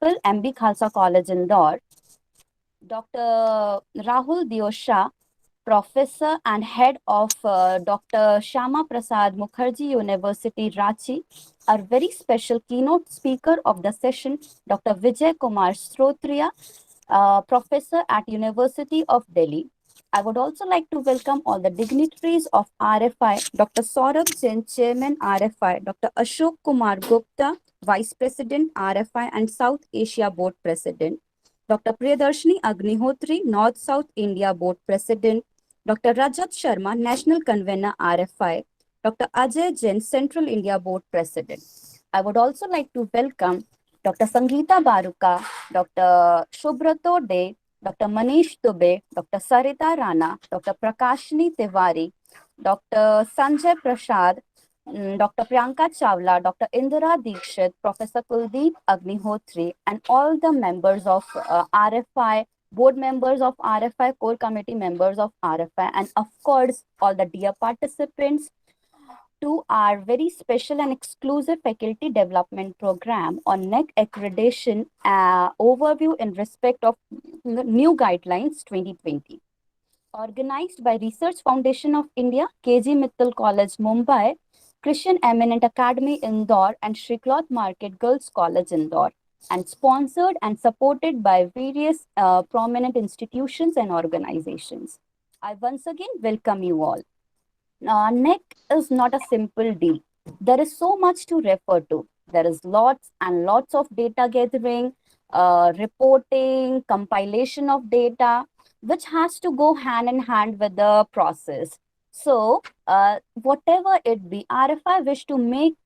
Principal, MB Khalsa College, Indore; Dr. Rahul Diosha, Professor and Head of Dr. Shyama Prasad Mukherjee University, Ranchi. Our very special keynote speaker of the session, Dr. Vijay Kumar Srotria, Professor at University of Delhi. I would also like to welcome all the dignitaries of RFI, Dr. Saurabh Jain, Chairman RFI, Dr. Ashok Kumar Gupta, Vice President RFI and South Asia Board President, Dr. Priyadarshini Agnihotri, North-South India Board President, Dr. Rajat Sharma, National Convener RFI, Dr. Ajay Jain, Central India Board President. I would also like to welcome Dr. Sangeeta Baruka, Dr. Shubhrato De, Dr. Manish Dubey, Dr. Sarita Rana, Dr. Prakashini Tiwari, Dr. Sanjay Prasad, Dr. Priyanka Chawla, Dr. Indira Dikshit, Professor Kuldeep Agnihotri, and all the members of RFI, board members of RFI, core committee members of RFI, and of course, all the dear participants to our very special and exclusive faculty development program on NEC accreditation overview in respect of new guidelines 2020. Organized by Research Foundation of India, KG Mittal College, Mumbai, Christian Eminent Academy, Indore, and Shri Cloth Market Girls College, Indore, and sponsored and supported by various prominent institutions and organizations. I once again welcome you all. NEC is not a simple deal. There is so much to refer to. There is lots and lots of data gathering, reporting, compilation of data, which has to go hand in hand with the process. So, whatever it be, RFI wish to make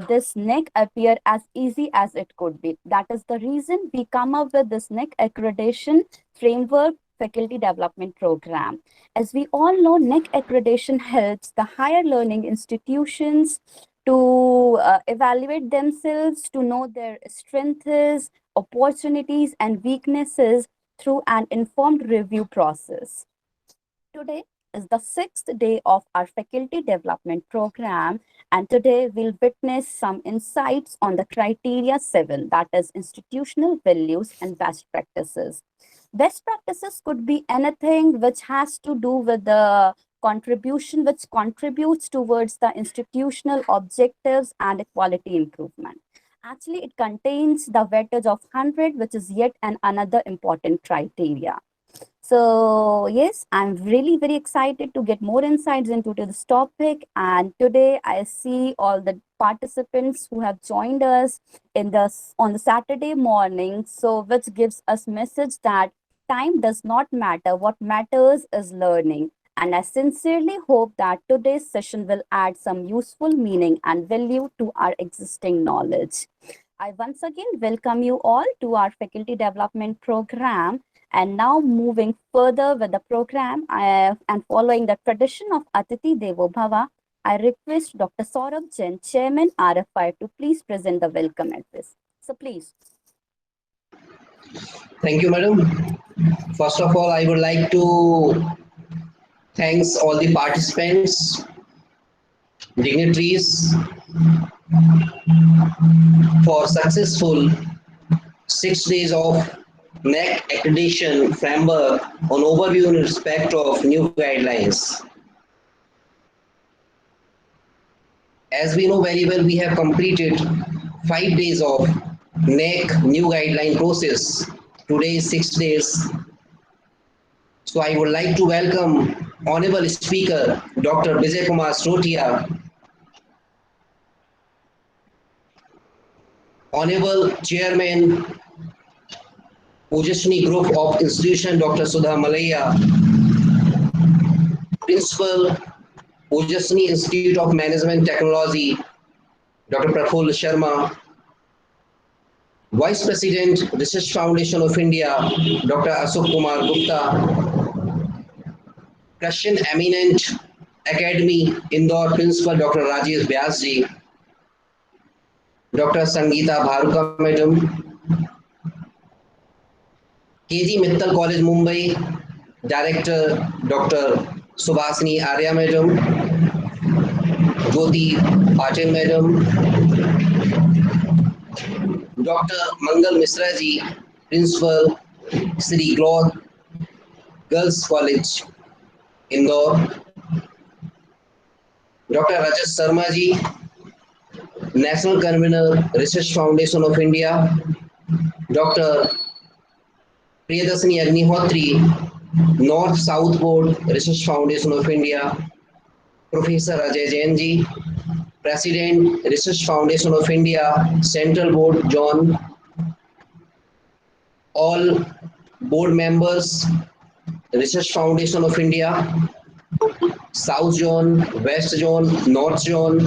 this NEC appear as easy as it could be. That is the reason we come up with this NEC accreditation framework faculty development program. As we all know, NEC accreditation helps the higher learning institutions to evaluate themselves, to know their strengths, opportunities, and weaknesses through an informed review process. Today is the 6th day of our faculty development program, and today we'll witness some insights on the criteria 7, that is institutional values and best practices. Best practices could be anything which has to do with the contribution, which contributes towards the institutional objectives and quality improvement. Actually, it contains the weightage of 100, which is yet another important criteria. So yes, I'm really very excited to get more insights into this topic. And today I see all the participants who have joined us on the Saturday morning. So which gives us message that time does not matter. What matters is learning. And I sincerely hope that today's session will add some useful meaning and value to our existing knowledge. I once again welcome you all to our faculty development program. And now moving further with the program and following the tradition of Atiti Devo Bhava, I request Dr. Saurabh Jain, Chairman RFI, to please present the welcome address. So please. Thank you, madam. First of all, I would like to thanks all the participants, dignitaries for successful 6 days of NEC accreditation framework on overview in respect of new guidelines. As we know very well, we have completed 5 days of NEC new guideline process. Today is 6 days. So I would like to welcome Honorable Speaker Dr. Vijay Kumar Srotria, Honorable Chairman Ojaswini Group of Institution Dr. Sudha Malaya, Principal Ojaswini Institute of Management Technology Dr. Praful Sharma, Vice President Research Foundation of India Dr. Ashok Kumar Gupta, Christian Eminent Academy Indore Principal Dr. Rajesh Vyasji, Dr. Sangeeta Baruka Madam, KG Mittal College Mumbai Director Dr. Subhasini Arya Madam, Jyoti Patil Madam, Dr. Mangal Misra ji, Principal, Sri Gloth Girls College, Indore. Dr. Rajat Sharma ji, National Convener, Research Foundation of India. Dr. Priyadashini Agnihotri, North South Board, Research Foundation of India. Professor Ajay Jain ji, President, Research Foundation of India, Central Board, John. All board members, Research Foundation of India, South Zone, West Zone, North Zone,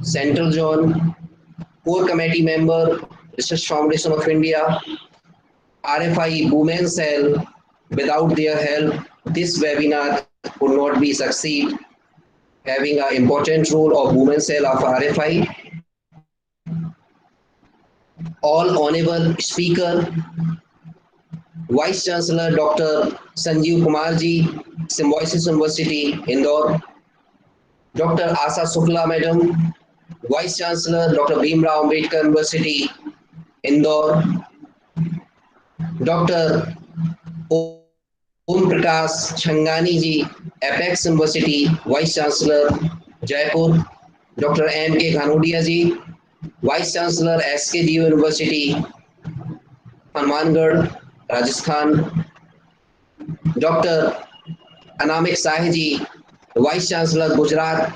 Central Zone, core committee member, Research Foundation of India, RFI Women Cell. Without their help, this webinar would not be succeed. Having an important role of Women Cell of RFI. All honorable speaker, Vice Chancellor Dr. Sanjeev Kumar ji, Symbiosis University, Indore. Dr. Asa Shukla Madam, Vice Chancellor Dr. Bhimrao Ambedkar University, Indore. Dr. Om Prakash Chhangani ji, Apex University, Vice Chancellor, Jaipur. Dr. M. K. Ghanodia ji, Vice Chancellor, SKDU University, Hanumangarh, Rajasthan. Dr. Anamik Sahi ji, Vice Chancellor, Gujarat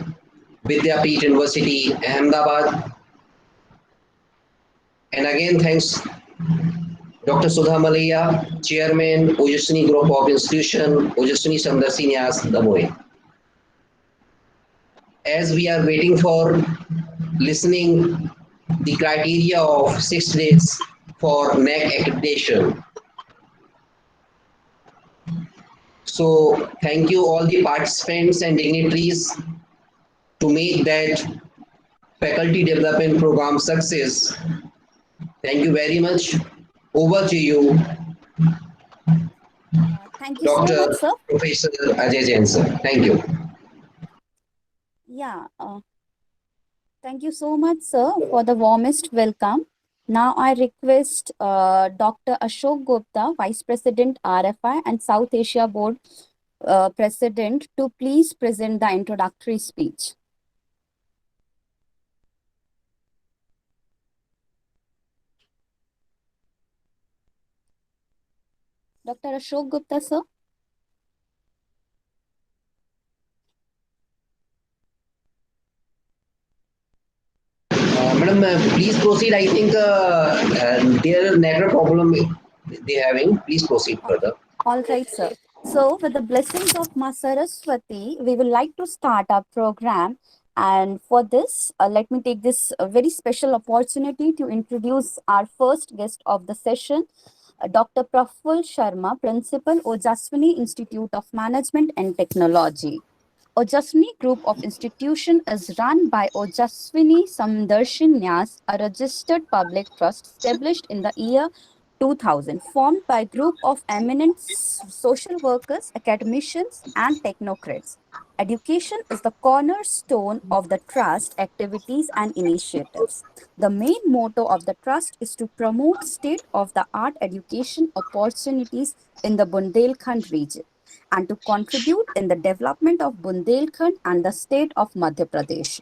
Vidyapeeth University, Ahmedabad. And again, thanks Dr. Sudha Malaya, Chairman, Ojaswini Group of Institution, Ojaswini Samdarshi Nyas, Damoh. As we are waiting for listening the criteria of 6 days for NAC accreditation. So thank you all the participants and dignitaries to make that faculty development program success. Thank you very much. Over to you, Thank you so Dr. much, sir. Professor Ajay Jain, sir. Thank you. Yeah, thank you so much, sir, for the warmest welcome. Now I request Dr. Ashok Gupta, Vice President RFI and South Asia Board President, to please present the introductory speech. Dr. Ashok Gupta, sir. Madam, please proceed. I think their network problem they're having. Please proceed further. All right, sir. So, with the blessings of Ma Saraswati, we would like to start our program. And for this, let me take this very special opportunity to introduce our first guest of the session, Dr. Praful Sharma, Principal, Ojaswini Institute of Management and Technology. Ojaswini Group of Institution is run by Ojaswini Samdarshi Nyas, a registered public trust established in the year 2000, formed by a group of eminent social workers, academicians, and technocrats. Education is the cornerstone of the trust activities and initiatives. The main motto of the trust is to promote state-of-the-art education opportunities in the Bundelkhand region and to contribute in the development of Bundelkhand and the state of Madhya Pradesh.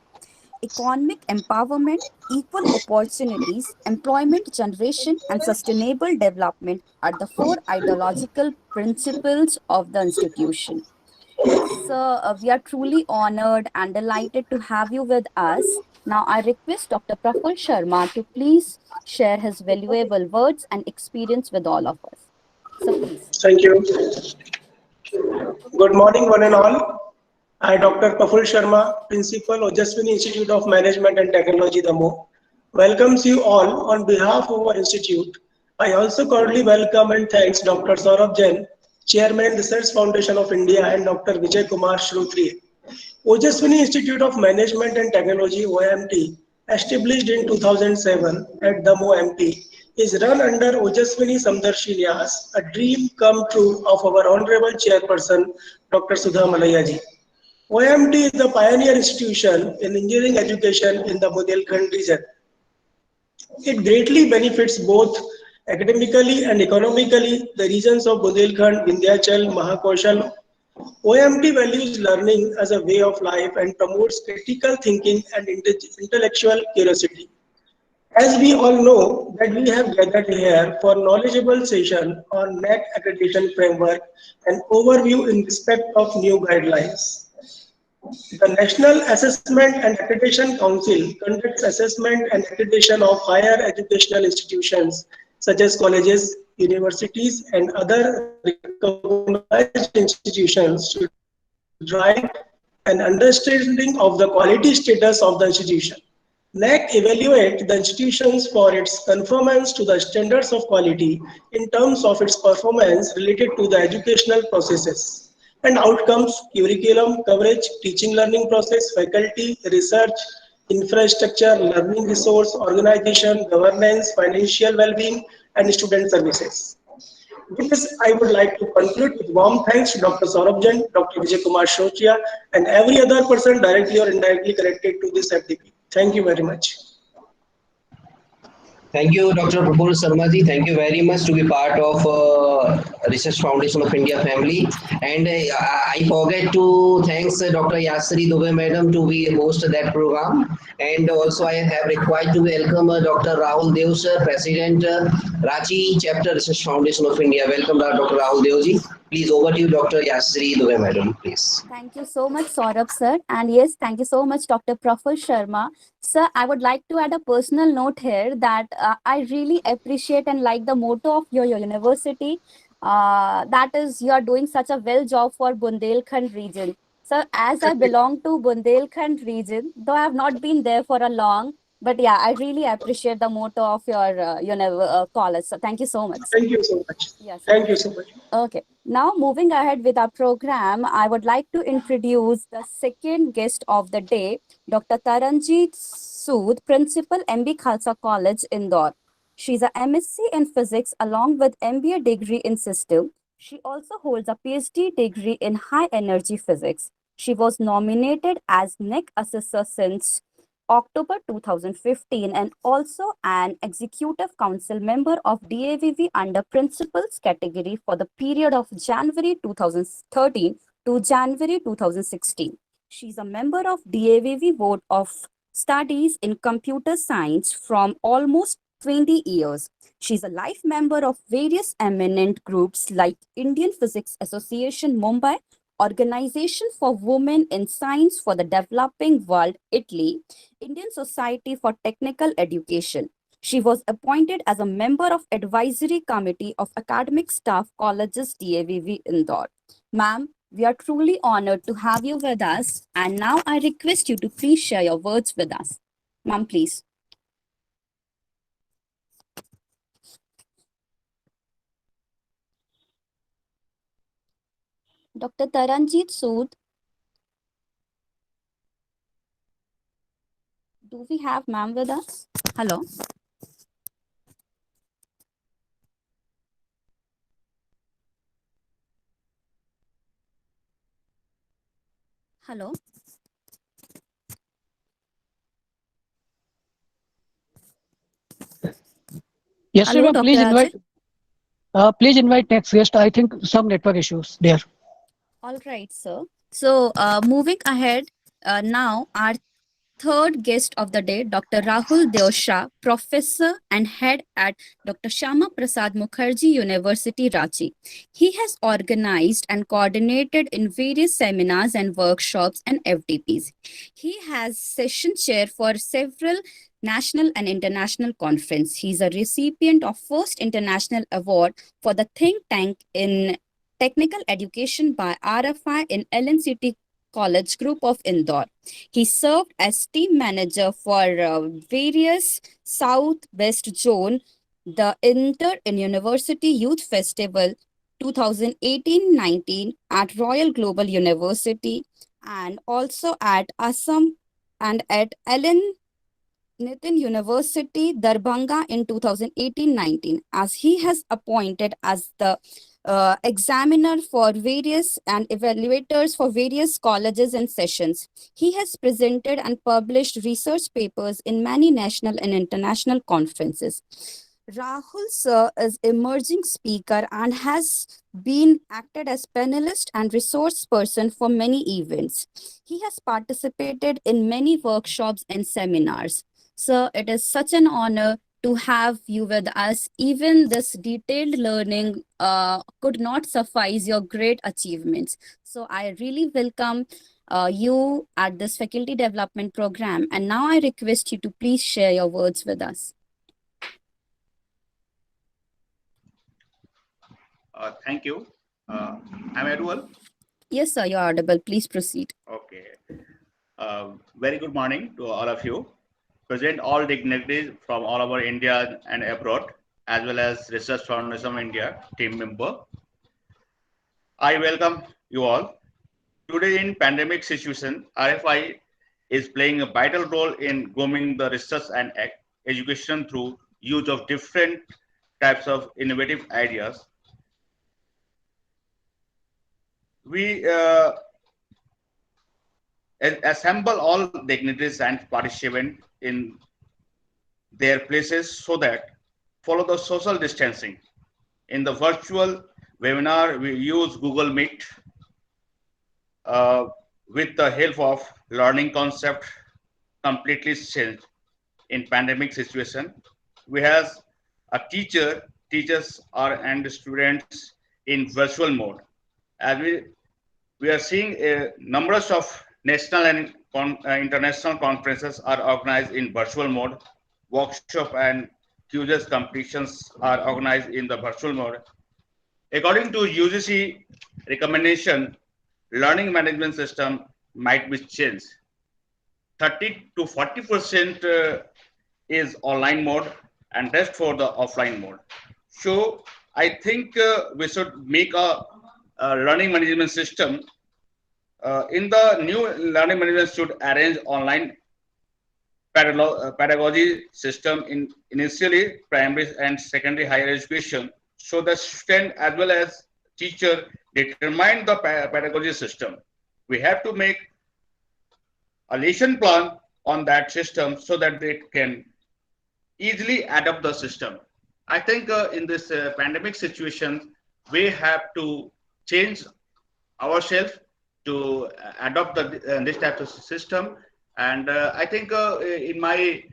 Economic empowerment, equal opportunities, employment generation, and sustainable development are the four ideological principles of the institution. So, we are truly honored and delighted to have you with us. Now, I request Dr. Praful Sharma to please share his valuable words and experience with all of us. So, please. Thank you. Good morning, one and all. I, Dr. Praful Sharma, Principal, Ojaswini Institute of Management and Technology, Damoh, welcomes you all on behalf of our institute. I also cordially welcome and thanks Dr. Saurabh Jain, Chairman, Research Foundation of India, and Dr. Vijay Kumar Shrutri. Ojaswini Institute of Management and Technology, OMT, established in 2007 at Damoh, MP, is run under Ojaswini Samdarshi Nyas, a dream come true of our Honorable Chairperson, Dr. Sudha Malaya ji. OMT is the pioneer institution in engineering education in the Bundelkhand region. It greatly benefits both academically and economically the regions of Bundelkhand, Vindhyachal, Mahakoshal. OMT values learning as a way of life and promotes critical thinking and intellectual curiosity. As we all know that we have gathered here for knowledgeable session on NAC accreditation framework and overview in respect of new guidelines. The National Assessment and Accreditation Council conducts assessment and accreditation of higher educational institutions such as colleges, universities, and other recognized institutions to drive an understanding of the quality status of the institution. NAC evaluate the institutions for its conformance to the standards of quality in terms of its performance related to the educational processes and outcomes, curriculum, coverage, teaching learning process, faculty, research, infrastructure, learning resource, organization, governance, financial well-being, and student services. With this, I would like to conclude with warm thanks to Dr. Saurabh Jain, Dr. Vijay Kumar Shochia, and every other person directly or indirectly connected to this FDP. Thank you very much. Thank you, Dr. Prabhu Sharma ji. Thank you very much to be part of Research Foundation of India family. And I forget to thanks Dr. Yasri Dubey madam to be host that program. And also I have required to welcome Dr. Rahul Dev sir, President Rachi Chapter Research Foundation of India. Welcome, Dr. Rahul Dev ji. Please over to you, Dr. Yasri Dubey madam, please. Thank you so much, Saurabh sir. And yes, thank you so much, Dr. Praful Sharma. Sir, I would like to add a personal note here that I really appreciate and like the motto of your university. That is, you are doing such a well job for Bundelkhand region. Sir, as I belong to Bundelkhand region, though I have not been there for a long, but yeah, I really appreciate the motto of your college. So thank you so much. Thank you so much. Yes. Thank you so much. Okay, now moving ahead with our program, I would like to introduce the second guest of the day, Dr. Taranjeet Sood, Principal MB Khalsa College, Indore. She's a MSc in Physics along with MBA degree in System. She also holds a PhD degree in High Energy Physics. She was nominated as NEC Assessor since October 2015 and also an Executive Council member of DAVV under Principals category for the period of January 2013 to January 2016. She's a member of DAVV Board of Studies in Computer Science from almost 20 years. She's a life member of various eminent groups like Indian Physics Association Mumbai, Organization for Women in Science for the Developing World, Italy, Indian Society for Technical Education. She was appointed as a member of Advisory Committee of Academic Staff Colleges DAVV Indore. Ma'am, we are truly honored to have you with us, and now I request you to please share your words with us. Ma'am, please. Dr. Taranjeet Sood. Do we have ma'am with us? Hello. Hello. Yes, Hello, ma'am. Please Dr. invite. Please invite next guest. I think some network issues there. All right, sir. So, moving ahead, now our third guest of the day, Dr. Rahul Deosha, professor and head at Dr. Shama Prasad Mukherjee University, Ranchi. He has organized and coordinated in various seminars and workshops and FDPs. He has session chair for several national and international conference. He's a recipient of first international award for the think tank in technical education by RFI in LNCT College Group of Indore. He served as team manager for various Southwest Zone, the Inter University Youth Festival 2018-19 at Royal Global University and also at Assam and at Ellen Nitin University, Darbhanga in 2018-19, as he has appointed as the examiner for various and evaluators for various colleges and sessions. He has presented and published research papers in many national and international conferences. Rahul sir is emerging speaker and has been acted as panelist and resource person for many events. He has participated in many workshops and seminars. Sir, it is such an honor to have you with us. Even this detailed learning could not suffice your great achievements. So I really welcome you at this faculty development program. And now I request you to please share your words with us. Thank you. I'm audible? Yes, sir, you're audible. Please proceed. Okay. Very good morning to all of you. Present all dignitaries from all over India and abroad, as well as Research Foundation of India team member. I welcome you all. Today in pandemic situation, RFI is playing a vital role in grooming the research and education through use of different types of innovative ideas. We assemble all dignitaries and participants in their places so that follow the social distancing. In the virtual webinar, we use Google Meet with the help of learning concept completely changed in pandemic situation. We have a teacher teaches our and students in virtual mode. As we are seeing numbers of national and international conferences are organized in virtual mode. Workshop and quizzes competitions are organized in the virtual mode. According to UGC recommendation, learning management system might be changed. 30 to 40% is online mode and rest for the offline mode. So I think we should make a learning management system. In the new learning management should arrange online pedagogy system in initially primary and secondary higher education, so the student as well as teacher determine the pedagogy system. We have to make a lesson plan on that system so that they can easily adapt the system. I think in this pandemic situation, we have to change ourselves to adopt this type of system. And I think in my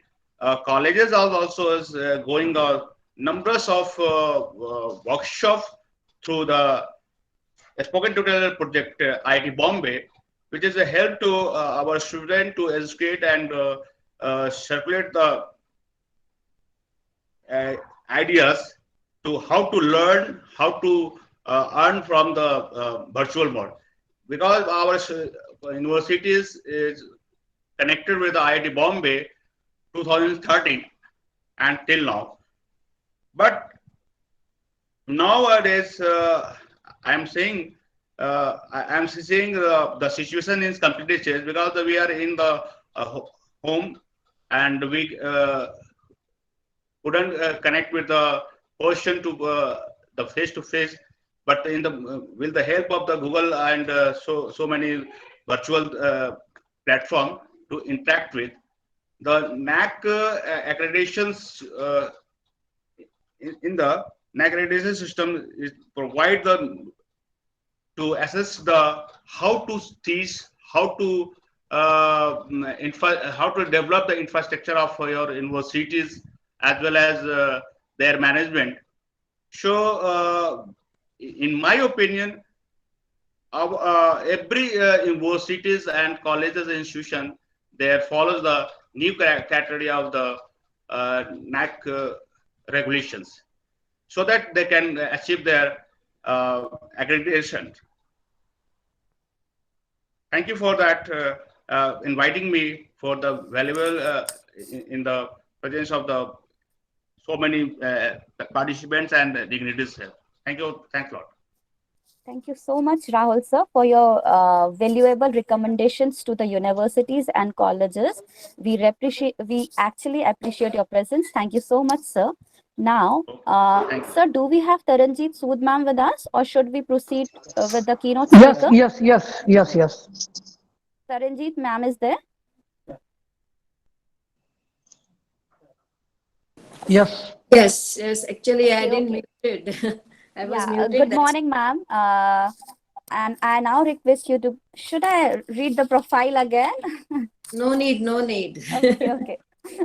colleges also is going numbers of workshops through the spoken tutorial project IIT Bombay, which is a help to our students to educate and circulate the ideas to how to learn, how to earn from the virtual mode. Because our universities is connected with the IIT Bombay 2013 and till now. But nowadays, I'm saying the situation is completely changed because we are in the home and we couldn't connect with the person to the face to face. But in the with the help of the Google and so many virtual platform to interact with, the NAC accreditations in the NAC accreditation system is provide the to assess the how to teach, how to how to develop the infrastructure of your universities as well as their management. So in my opinion, every universities and colleges and institution there follows the new category of the NAC regulations, so that they can achieve their accreditation. Thank you for that inviting me for the valuable in the presence of the so many participants and dignitaries here. Thank you. Thanks a lot. Thank you so much, Rahul sir, for your valuable recommendations to the universities and colleges. We actually appreciate your presence. Thank you so much, sir. Now, Thank you. sir, do we have Taranjeet Sood ma'am with us, or should we proceed with the keynote Yes, speaker? yes. Taranjeet ma'am is there? Yes. Yes. Actually, I Okay, didn't okay. mute it. I was Yeah, muted. good That's morning, ma'am. And I now request you to, should I read the profile again? no need. Okay.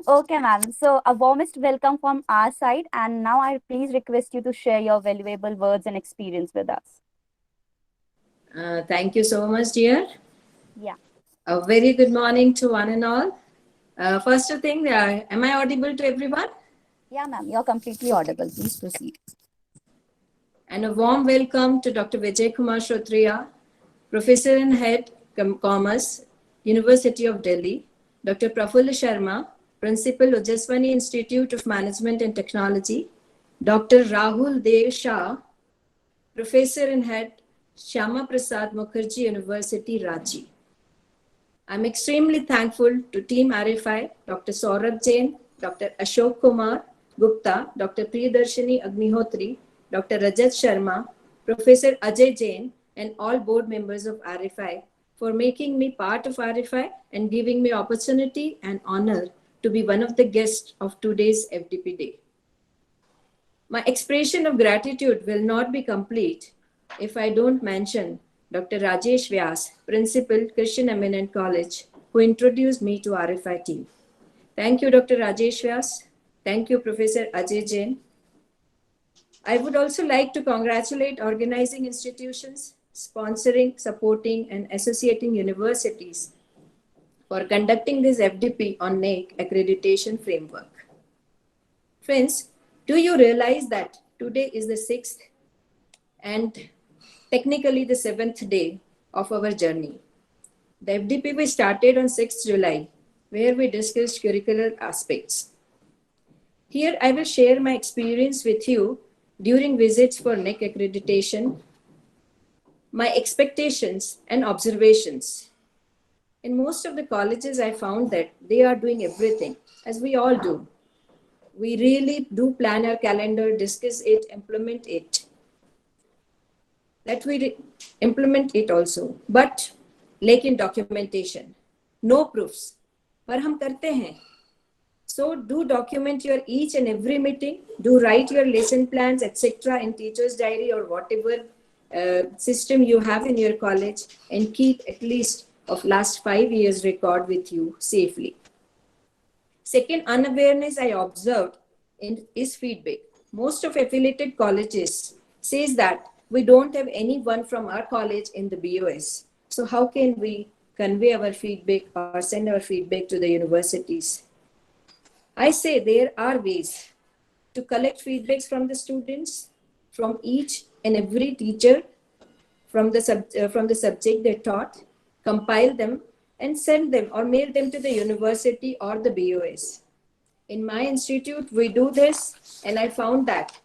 Okay, ma'am. So a warmest welcome from our side. And now I please request you to share your valuable words and experience with us. Thank you so much, dear. Yeah. A very good morning to one and all. First thing, am I audible to everyone? Yeah, ma'am. You're completely audible. Please proceed. And a warm welcome to Dr. Vijay Kumar Shrotriya, Professor and Head Commerce, University of Delhi, Dr. Prafulla Sharma, Principal, Ojaswani Institute of Management and Technology, Dr. Rahul Dev Shah, Professor and Head, Shyama Prasad Mukherjee University, Ranchi. I'm extremely thankful to Team RFI, Dr. Saurabh Jain, Dr. Ashok Kumar Gupta, Dr. Priyadarshini Agnihotri, Dr. Rajat Sharma, Professor Ajay Jain, and all board members of RFI for making me part of RFI and giving me opportunity and honor to be one of the guests of today's FDP Day. My expression of gratitude will not be complete if I don't mention Dr. Rajesh Vyas, Principal, Christian Eminent College, who introduced me to RFI team. Thank you, Dr. Rajesh Vyas. Thank you, Professor Ajay Jain. I would also like to congratulate organizing institutions, sponsoring, supporting, and associating universities for conducting this FDP on NAEC accreditation framework. Friends, do you realize that today is the 6th and technically the 7th day of our journey? The FDP we started on 6th July, where we discussed curricular aspects. Here I will share my experience with you during visits for NAEC accreditation, my expectations and observations. In most of the colleges, I found that they are doing everything, as we all do. We really do plan our calendar, discuss it, implement it. That we implement it also. But लेकिन documentation, no proofs. पर हम करते हैं. So do document your each and every meeting. Do write your lesson plans, etc. in teacher's diary or whatever system you have in your college, and keep at least of last 5 years record with you safely. Second unawareness I observed is feedback. Most of affiliated colleges says that we don't have anyone from our college in the BOS. So how can we convey our feedback or send our feedback to the universities? I say there are ways to collect feedbacks from the students, from each and every teacher, from the subject they taught, compile them and send them or mail them to the university or the BOS. In my institute, we do this, and I found that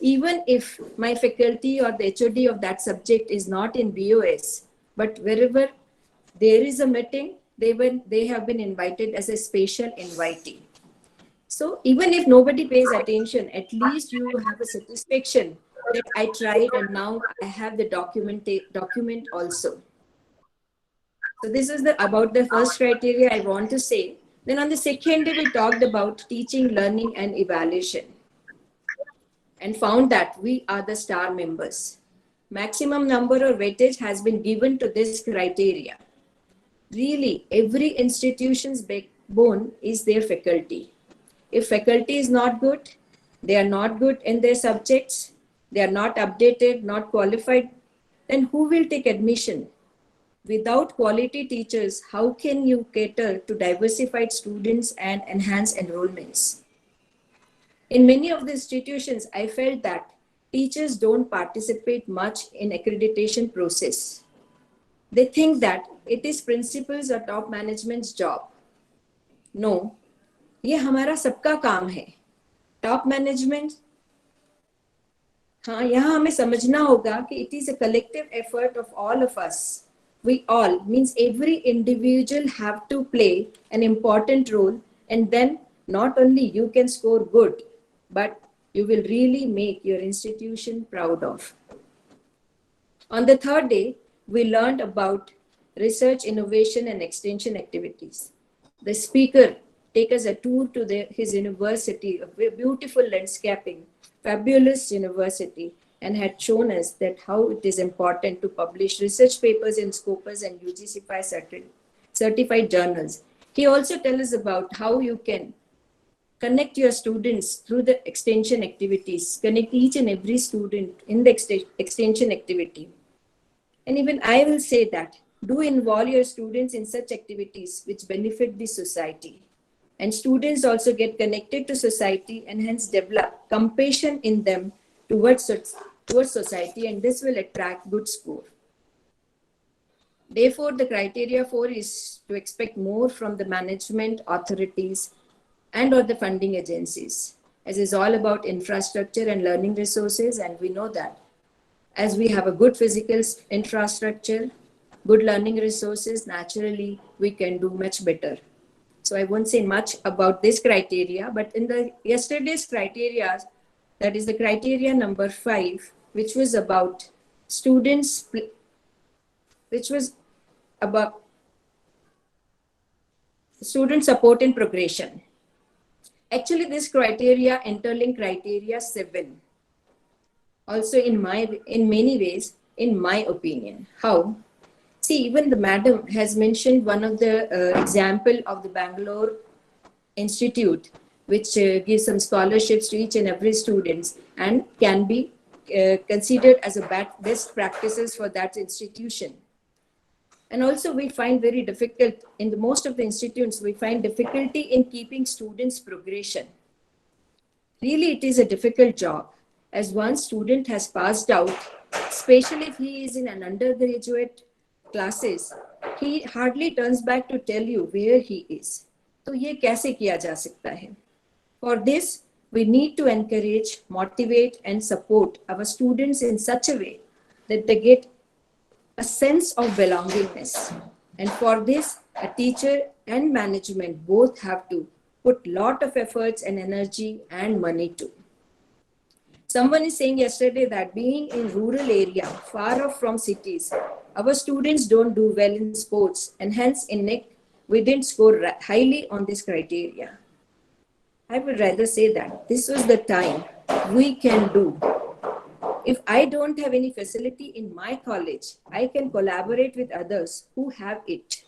even if my faculty or the HOD of that subject is not in BOS, but wherever there is a meeting, they have been invited as a special invitee. So even if nobody pays attention, at least you have a satisfaction that I tried and now I have the document also. So this is about the first criteria I want to say. Then on the second day, we talked about teaching, learning, and evaluation, and found that we are the star members. Maximum number or weightage has been given to this criteria. Really, every institution's backbone is their faculty. If faculty is not good, they are not good in their subjects, they are not updated, not qualified, then who will take admission? Without quality teachers, how can you cater to diversified students and enhance enrollments? In many of the institutions, I felt that teachers don't participate much in accreditation process. They think that it is principals or top management's job. No, ये हमारा सबका काम है. Top management, हाँ, यहाँ हमें समझना होगा कि it is a collective effort of all of us. We all means every individual have to play an important role, and then not only you can score good, but you will really make your institution proud of. On the third day, we learned about research, innovation, and extension activities. The speaker take us a tour to his university, a beautiful landscaping, fabulous university, and had shown us that how it is important to publish research papers in Scopus and UGC certified journals. He also tells us about how you can connect your students through the extension activities, connect each and every student in the extension activity. And even I will say that do involve your students in such activities which benefit the society. And students also get connected to society and hence develop compassion in them towards society, and this will attract good score. Therefore, the criteria 4 is to expect more from the management authorities and or the funding agencies, as is all about infrastructure and learning resources. And we know that as we have a good physical infrastructure, good learning resources, naturally we can do much better. So I won't say much about this criteria, but in the yesterday's criteria, that is the criteria number 5, which was about students, which was about student support and progression. Actually, this criteria interlink criteria 7. Also in many ways, in my opinion. How? See, even the madam has mentioned one of the example of the Bangalore Institute, which gives some scholarships to each and every student and can be considered as a best practices for that institution. And also we find very difficult in the most of the institutes, we find difficulty in keeping students' progression. Really, it is a difficult job. As one student has passed out, especially if he is in an undergraduate classes, he hardly turns back to tell you where he is. तो ये कैसे किया जा सकता है? For this, we need to encourage, motivate, and support our students in such a way that they get a sense of belongingness. And for this, a teacher and management both have to put lot of efforts and energy and money too. Someone is saying yesterday that being in rural area, far off from cities, our students don't do well in sports, and hence in NEC, we didn't score highly on this criteria. I would rather say that this was the time we can do. If I don't have any facility in my college, I can collaborate with others who have it.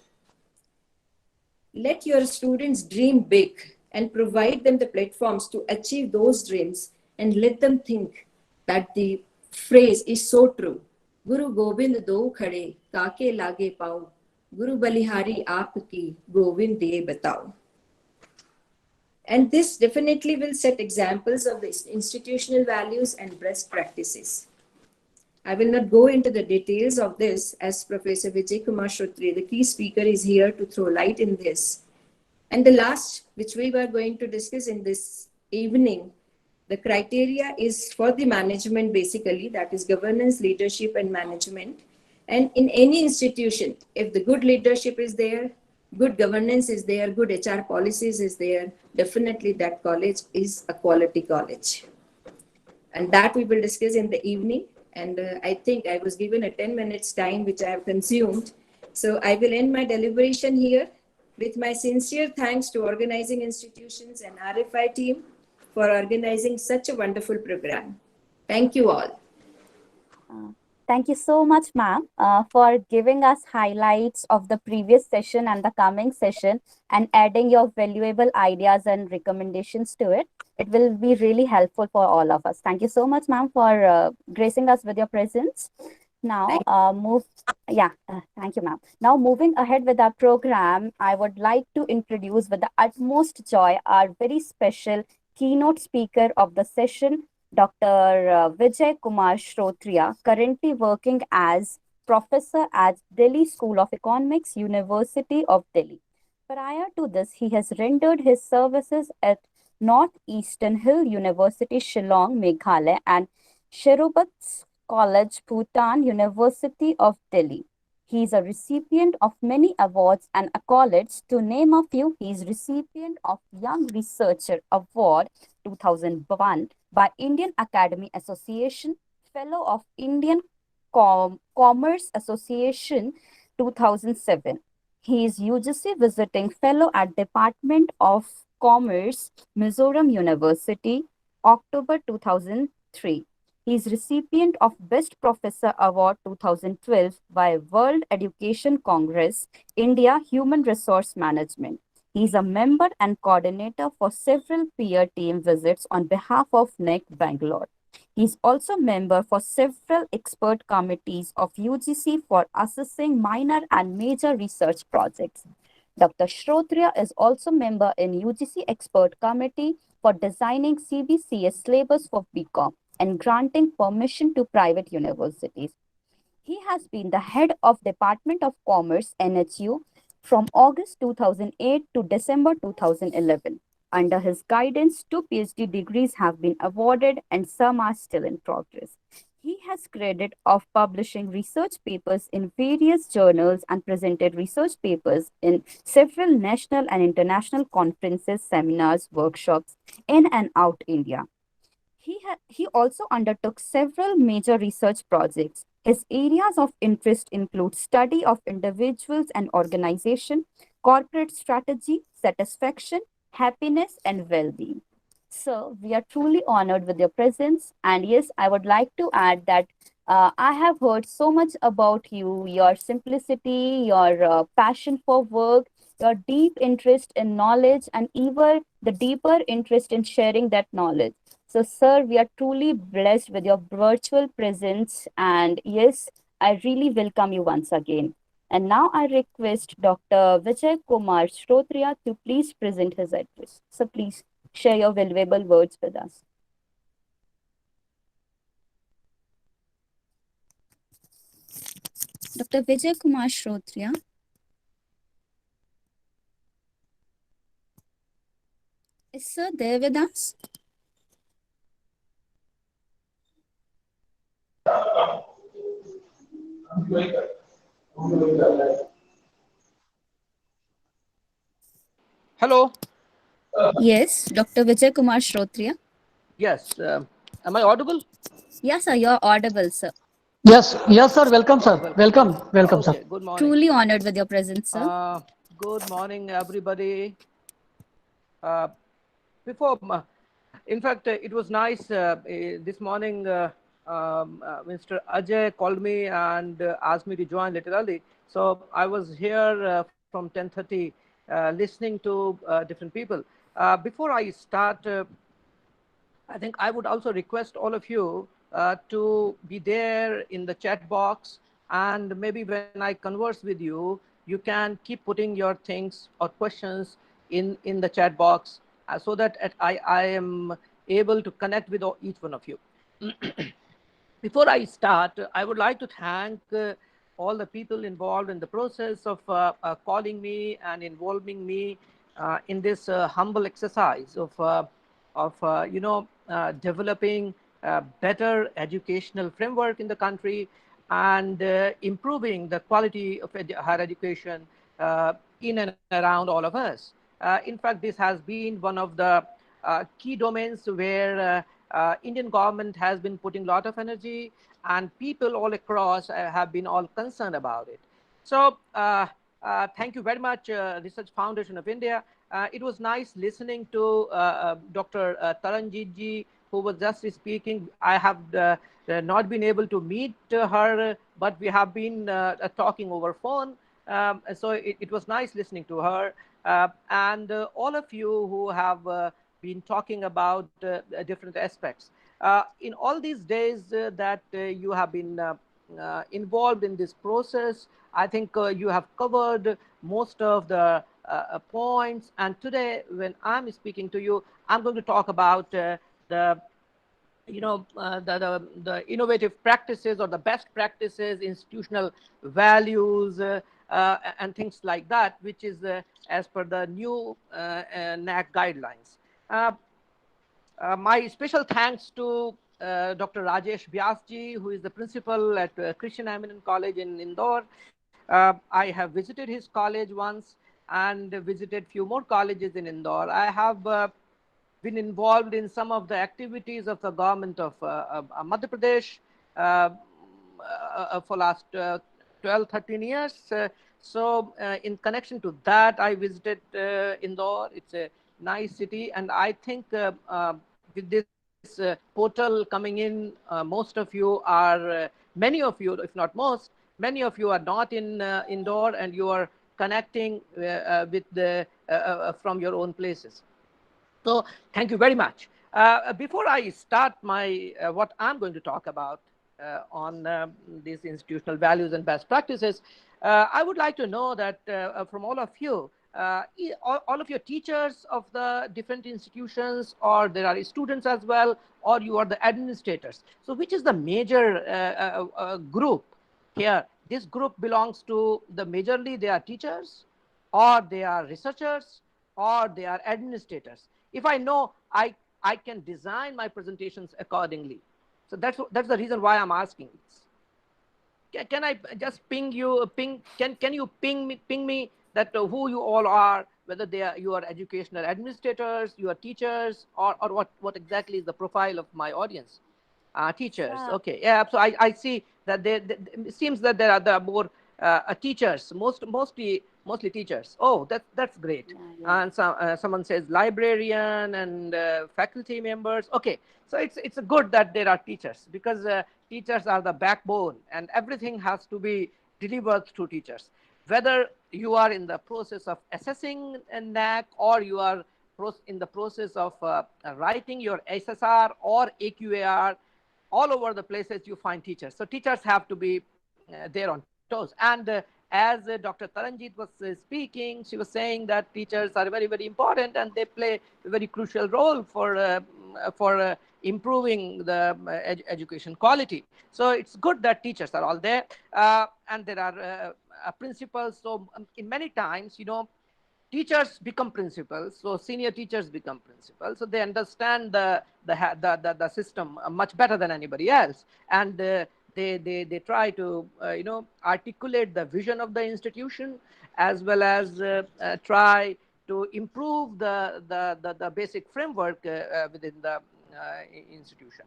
Let your students dream big and provide them the platforms to achieve those dreams, and let them think that the phrase is so true. Guru Gobind do khade, kaake lage pao. Guru Balihari aapki, Govind de batao. And this definitely will set examples of the institutional values and best practices. I will not go into the details of this, as Professor Vijay Kumar Shrotria, the key speaker, is here to throw light in this. And the last, which we were going to discuss in this evening, the criteria is for the management, basically, that is governance, leadership, and management. And in any institution, if the good leadership is there, good governance is there, good HR policies is there, definitely that college is a quality college. And that we will discuss in the evening. And I think I was given a 10 minutes time, which I have consumed. So I will end my deliberation here with my sincere thanks to organizing institutions and RFI team for organizing such a wonderful program. Thank you all. Thank you so much, ma'am, for giving us highlights of the previous session and the coming session and adding your valuable ideas and recommendations to it. It will be really helpful for all of us. Thank you so much, ma'am, for gracing us with your presence. Now, thank you, ma'am. Now, moving ahead with our program, I would like to introduce with the utmost joy our very special keynote speaker of the session, Dr. Vijay Kumar Shrotria, currently working as professor at Delhi School of Economics, University of Delhi. Prior to this, he has rendered his services at Northeastern Hill University, Shillong, Meghalaya, and Sherubats College, Bhutan, University of Delhi. He is a recipient of many awards and accolades. To name a few, he is recipient of Young Researcher Award 2001, by Indian Academy Association, Fellow of Indian Commerce Association 2007. He is UGC Visiting Fellow at Department of Commerce, Mizoram University, October 2003. He is recipient of Best Professor Award 2012 by World Education Congress, India Human Resource Management. He is a member and coordinator for several peer team visits on behalf of NEC Bangalore. He is also member for several expert committees of UGC for assessing minor and major research projects. Dr. Shrotriya is also member in UGC Expert Committee for designing CBCS syllabus for BCom and granting permission to private universities. He has been the head of Department of Commerce, NHU, from August 2008 to December 2011. Under his guidance, 2 PhD degrees have been awarded and some are still in progress. He has credit of publishing research papers in various journals and presented research papers in several national and international conferences, seminars, workshops in and out India. He also undertook several major research projects. His areas of interest include study of individuals and organization, corporate strategy, satisfaction, happiness, and well-being. Sir, we are truly honored with your presence. And yes, I would like to add that I have heard so much about you, your simplicity, your passion for work, your deep interest in knowledge, and even the deeper interest in sharing that knowledge. So, sir, we are truly blessed with your virtual presence. And yes, I really welcome you once again. And now I request Dr. Vijay Kumar Shrotriya to please present his address. So, please share your valuable words with us. Dr. Vijay Kumar Shrotriya. Is sir there with us? Hello. Yes, Dr. Vijay Kumar Shrotriya. Yes. Am I audible? Yes, sir, you're audible, sir. Yes, yes, sir. Welcome, sir. Welcome, sir. Okay. Good morning. Truly honored with your presence, sir. Good morning, everybody. Before, in fact, it was nice this morning. Mr. Ajay called me and asked me to join little early. So I was here from 10:30, listening to different people. Before I start, I think I would also request all of you to be there in the chat box, and maybe when I converse with you, you can keep putting your things or questions in the chat box so that I am able to connect with each one of you. Before I start, I would like to thank all the people involved in the process of calling me and involving me in this humble exercise of developing a better educational framework in the country and improving the quality of higher education in and around all of us. In fact, this has been one of the key domains where Indian government has been putting a lot of energy, and people all across have been all concerned about it. So thank you very much, Research Foundation of India. It was nice listening to Dr. Taranjit ji, who was just speaking. I have not been able to meet her, but we have been talking over phone. So it was nice listening to her. And all of you who have been talking about different aspects. In all these days that you have been involved in this process, I think you have covered most of the points. And today, when I'm speaking to you, I'm going to talk about the innovative practices or the best practices, institutional values, and things like that, which is as per the new NAC guidelines. My special thanks to Dr. Rajesh Vyasji, who is the principal at Christian Eminent College in Indore. I have visited his college once and visited few more colleges in Indore. I have been involved in some of the activities of the government of Madhya Pradesh for last 12, 13 years. So in connection to that, I visited Indore. It's a nice city. And I think with this portal coming in, most of you are, many of you, if not most, many of you are not in Indore, and you are connecting with the from your own places. So thank you very much. Before I start my what I'm going to talk about on these institutional values and best practices, I would like to know that from all of you, all of your teachers of the different institutions, or there are students as well, or you are the administrators. So which is the major group here? This group belongs to the majorly they are teachers, or they are researchers, or they are administrators. If I know, I can design my presentations accordingly. So that's the reason why I'm asking this. Can I just ping you? Can you ping me that who you all are? Whether you are educational administrators, you are teachers, or what exactly is the profile of my audience? Teachers. Yeah. Okay. Yeah. So I see that it seems that there are more teachers. Mostly teachers. Oh, that's great. Yeah. And someone says librarian and faculty members. Okay. So it's good that there are teachers, because teachers are the backbone, and everything has to be delivered through teachers. Whether you are in the process of assessing a NAC, or you are in the process of writing your SSR or AQAR, all over the places you find teachers. So teachers have to be there on toes. And as Dr. Taranjeet was speaking, she was saying that teachers are very, very important, and they play a very crucial role for improving the education quality. So it's good that teachers are all there, and there are principals. So in many times, teachers become principals, so senior teachers become principals, so they understand the system much better than anybody else, and they try to articulate the vision of the institution, as well as try to improve the basic framework within the institution.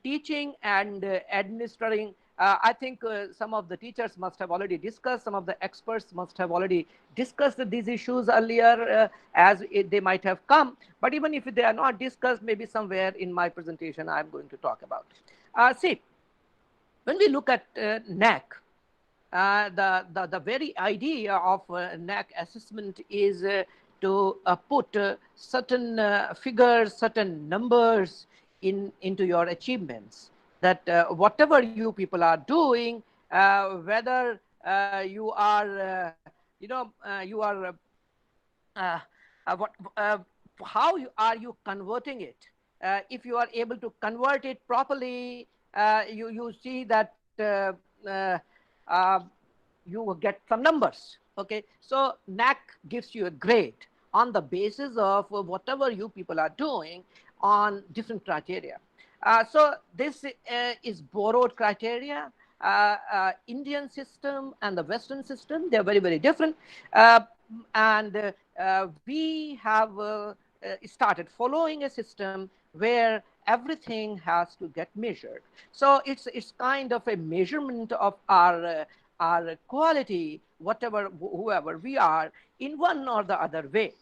Teaching and administering. I think some of the teachers must have already discussed, some of the experts must have already discussed these issues earlier as they might have come. But even if they are not discussed, maybe somewhere in my presentation, I'm going to talk about it. See, when we look at NAC, the very idea of NAC assessment is to put certain figures, certain numbers into your achievements. That whatever you people are doing, whether you are, how are you converting it? If you are able to convert it properly, you see that you will get some numbers. Okay, so NAC gives you a grade on the basis of whatever you people are doing on different criteria. So this is borrowed criteria. Indian system and the Western system, they're very, very different. And we have started following a system where everything has to get measured. So it's kind of a measurement of our quality, whoever we are, in one or the other way.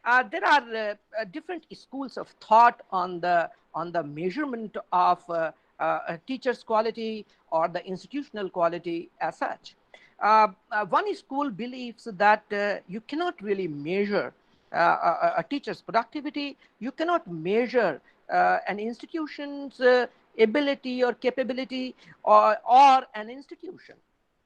There are different schools of thought on the measurement of a teacher's quality or the institutional quality as such. One school believes that you cannot really measure a teacher's productivity. You cannot measure an institution's ability or capability or an institution.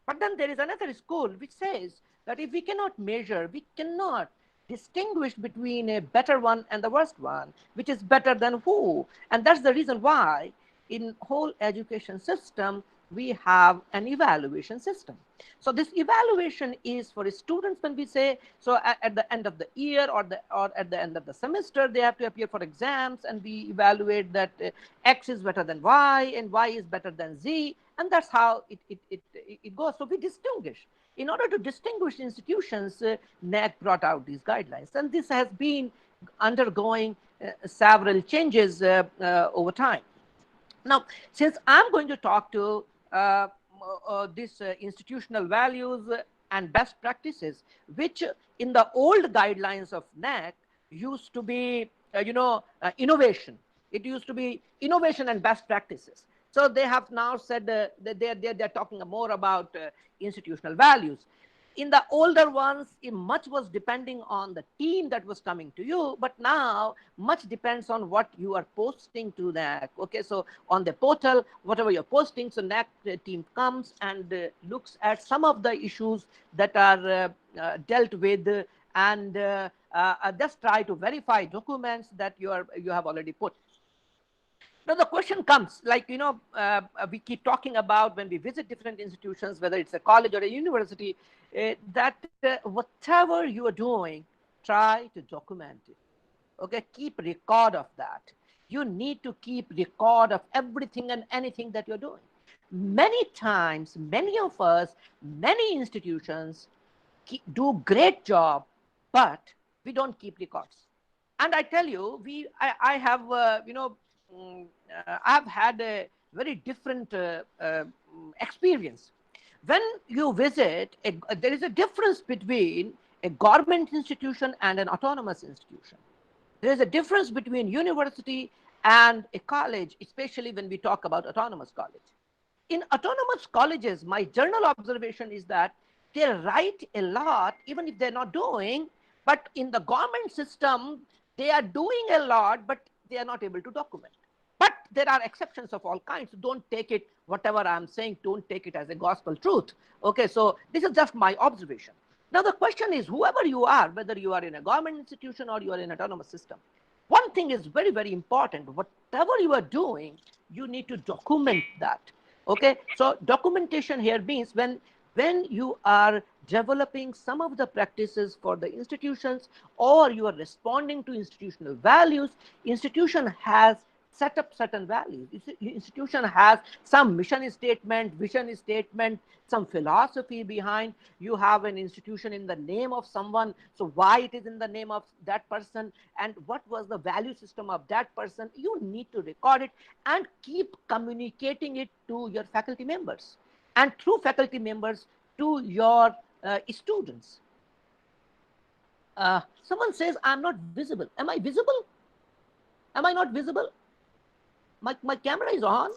But then there is another school which says that if we cannot measure, we cannot distinguish between a better one and the worst one, which is better than who. And that's the reason why in whole education system, we have an evaluation system. So this evaluation is for students when we say, so at the end of the year or at the end of the semester, they have to appear for exams, and we evaluate that X is better than Y and Y is better than Z. And that's how it goes. So we distinguish. In order to distinguish institutions, NAC brought out these guidelines. And this has been undergoing several changes over time. Now, since I'm going to talk to these institutional values and best practices, which in the old guidelines of NAC used to be, innovation. It used to be innovation and best practices. So they have now said that they're talking more about institutional values. In the older ones, much was depending on the team that was coming to you, but now much depends on what you are posting to NAC. Okay, so on the portal, whatever you're posting, so NAC team comes and looks at some of the issues that are dealt with, and just try to verify documents that you have already put. Now the question comes, like, we keep talking about when we visit different institutions, whether it's a college or a university, that whatever you are doing, try to document it. Okay, keep record of that. You need to keep record of everything and anything that you're doing. Many times, many of us, many institutions do great job, but we don't keep records. And I tell you, I have, I've had a very different experience. When you visit, there is a difference between a government institution and an autonomous institution. There is a difference between university and a college, especially when we talk about autonomous college. In autonomous colleges, my general observation is that they write a lot, even if they're not doing, but in the government system, they are doing a lot, but they are not able to document. But there are exceptions of all kinds. Don't take it, whatever I'm saying, don't take it as a gospel truth. Okay, so this is just my observation. Now the question is, whoever you are, whether you are in a government institution or you are in an autonomous system, one thing is very, very important. Whatever you are doing, you need to document that. Okay, so documentation here means when you are developing some of the practices for the institutions, or you are responding to institutional values, institution has set up certain values. Institution has some mission statement, vision statement, some philosophy behind. You have an institution in the name of someone, so why it is in the name of that person, and what was the value system of that person. You need to record it and keep communicating it to your faculty members, and through faculty members to your students. Someone says, I'm not visible. Am I visible? Am I not visible? My camera is on.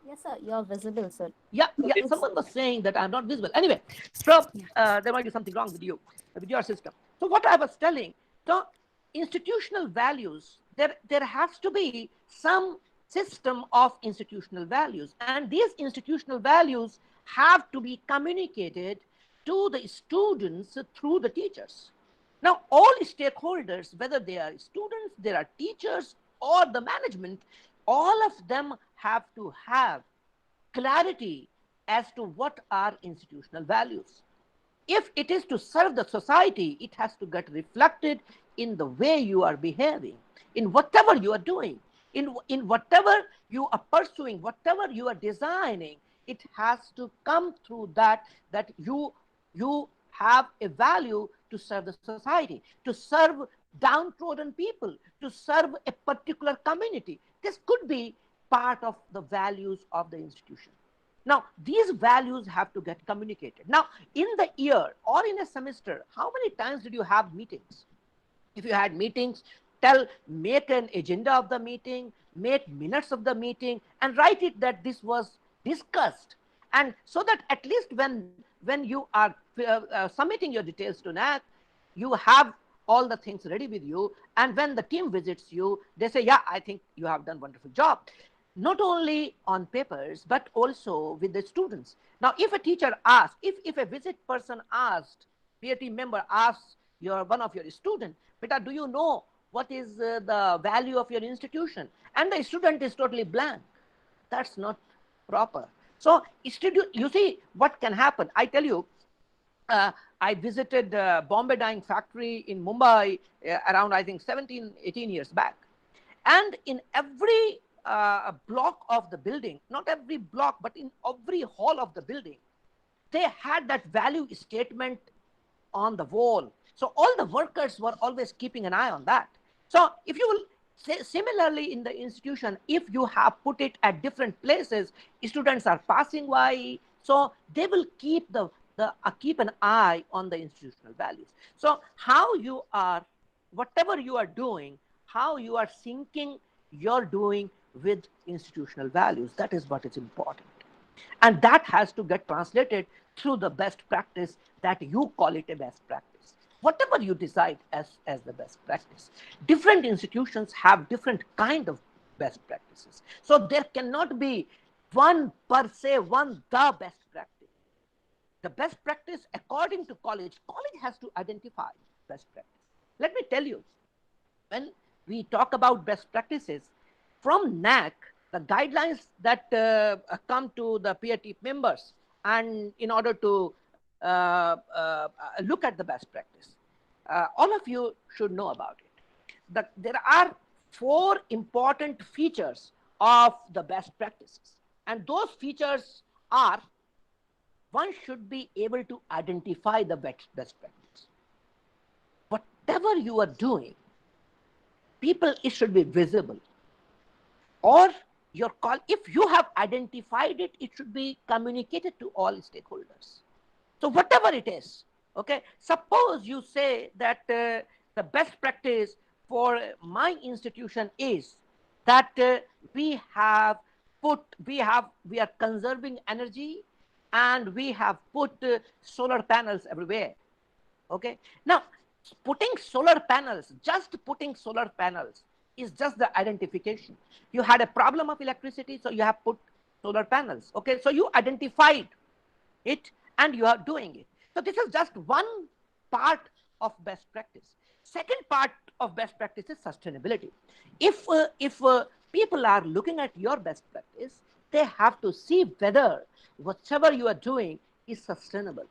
Yes, sir. You're visible, sir. Yeah. Someone was saying that I'm not visible. Anyway, so there might be something wrong with you, with your system. So what I was telling, so institutional values, there has to be some system of institutional values, and these institutional values have to be communicated to the students through the teachers. Now, all stakeholders, whether they are students, there are teachers, or the management, all of them have to have clarity as to what are institutional values. If it is to serve the society, it has to get reflected in the way you are behaving, in whatever you are doing, in whatever you are pursuing, whatever you are designing. It has to come through that you have a value to serve the society, to serve downtrodden people, to serve a particular community. This could be part of the values of the institution. Now, these values have to get communicated. Now, in the year or in a semester, how many times did you have meetings? If you had meetings, make an agenda of the meeting, make minutes of the meeting, and write it that this was discussed. And so that at least when you are submitting your details to NAC, you have all the things ready with you. And when the team visits you, they say, yeah, I think you have done a wonderful job. Not only on papers, but also with the students. Now, if a teacher asks, if a visit person asked, peer team member asks one of your students, Beta, do you know what is the value of your institution? And the student is totally blank. That's not proper. So you see what can happen. I tell you, I visited Bombay Dyeing Factory in Mumbai around, I think, 17, 18 years back. And in every block of the building, not every block, but in every hall of the building, they had that value statement on the wall. So all the workers were always keeping an eye on that. So if you will say similarly in the institution, if you have put it at different places, students are passing by, so they will keep keep an eye on the institutional values. So how you are, whatever you are doing, how you are syncing your doing with institutional values, that is what is important. And that has to get translated through the best practice that you call it a best practice. Whatever you decide as the best practice. Different institutions have different kind of best practices. So there cannot be one per se, one the best practice. The best practice according to college has to identify best practice. Let me tell you, when we talk about best practices, from NAC, the guidelines that come to the PAT members, and in order to look at the best practice, all of you should know about it. There are 4 important features of the best practices, and those features are: one should be able to identify the best practice. Whatever you are doing, people, it should be visible. Or your call, if you have identified it, it should be communicated to all stakeholders. So whatever it is, okay, suppose you say that the best practice for my institution is that we are conserving energy, and we have put solar panels everywhere. Okay, now putting solar panels, just putting solar panels is just the identification. You had a problem of electricity, so you have put solar panels. Okay, so you identified it and you are doing it. So this is just one part of best practice. Second part of best practice is sustainability. If people are looking at your best practice, they have to see whether whatever you are doing is sustainable.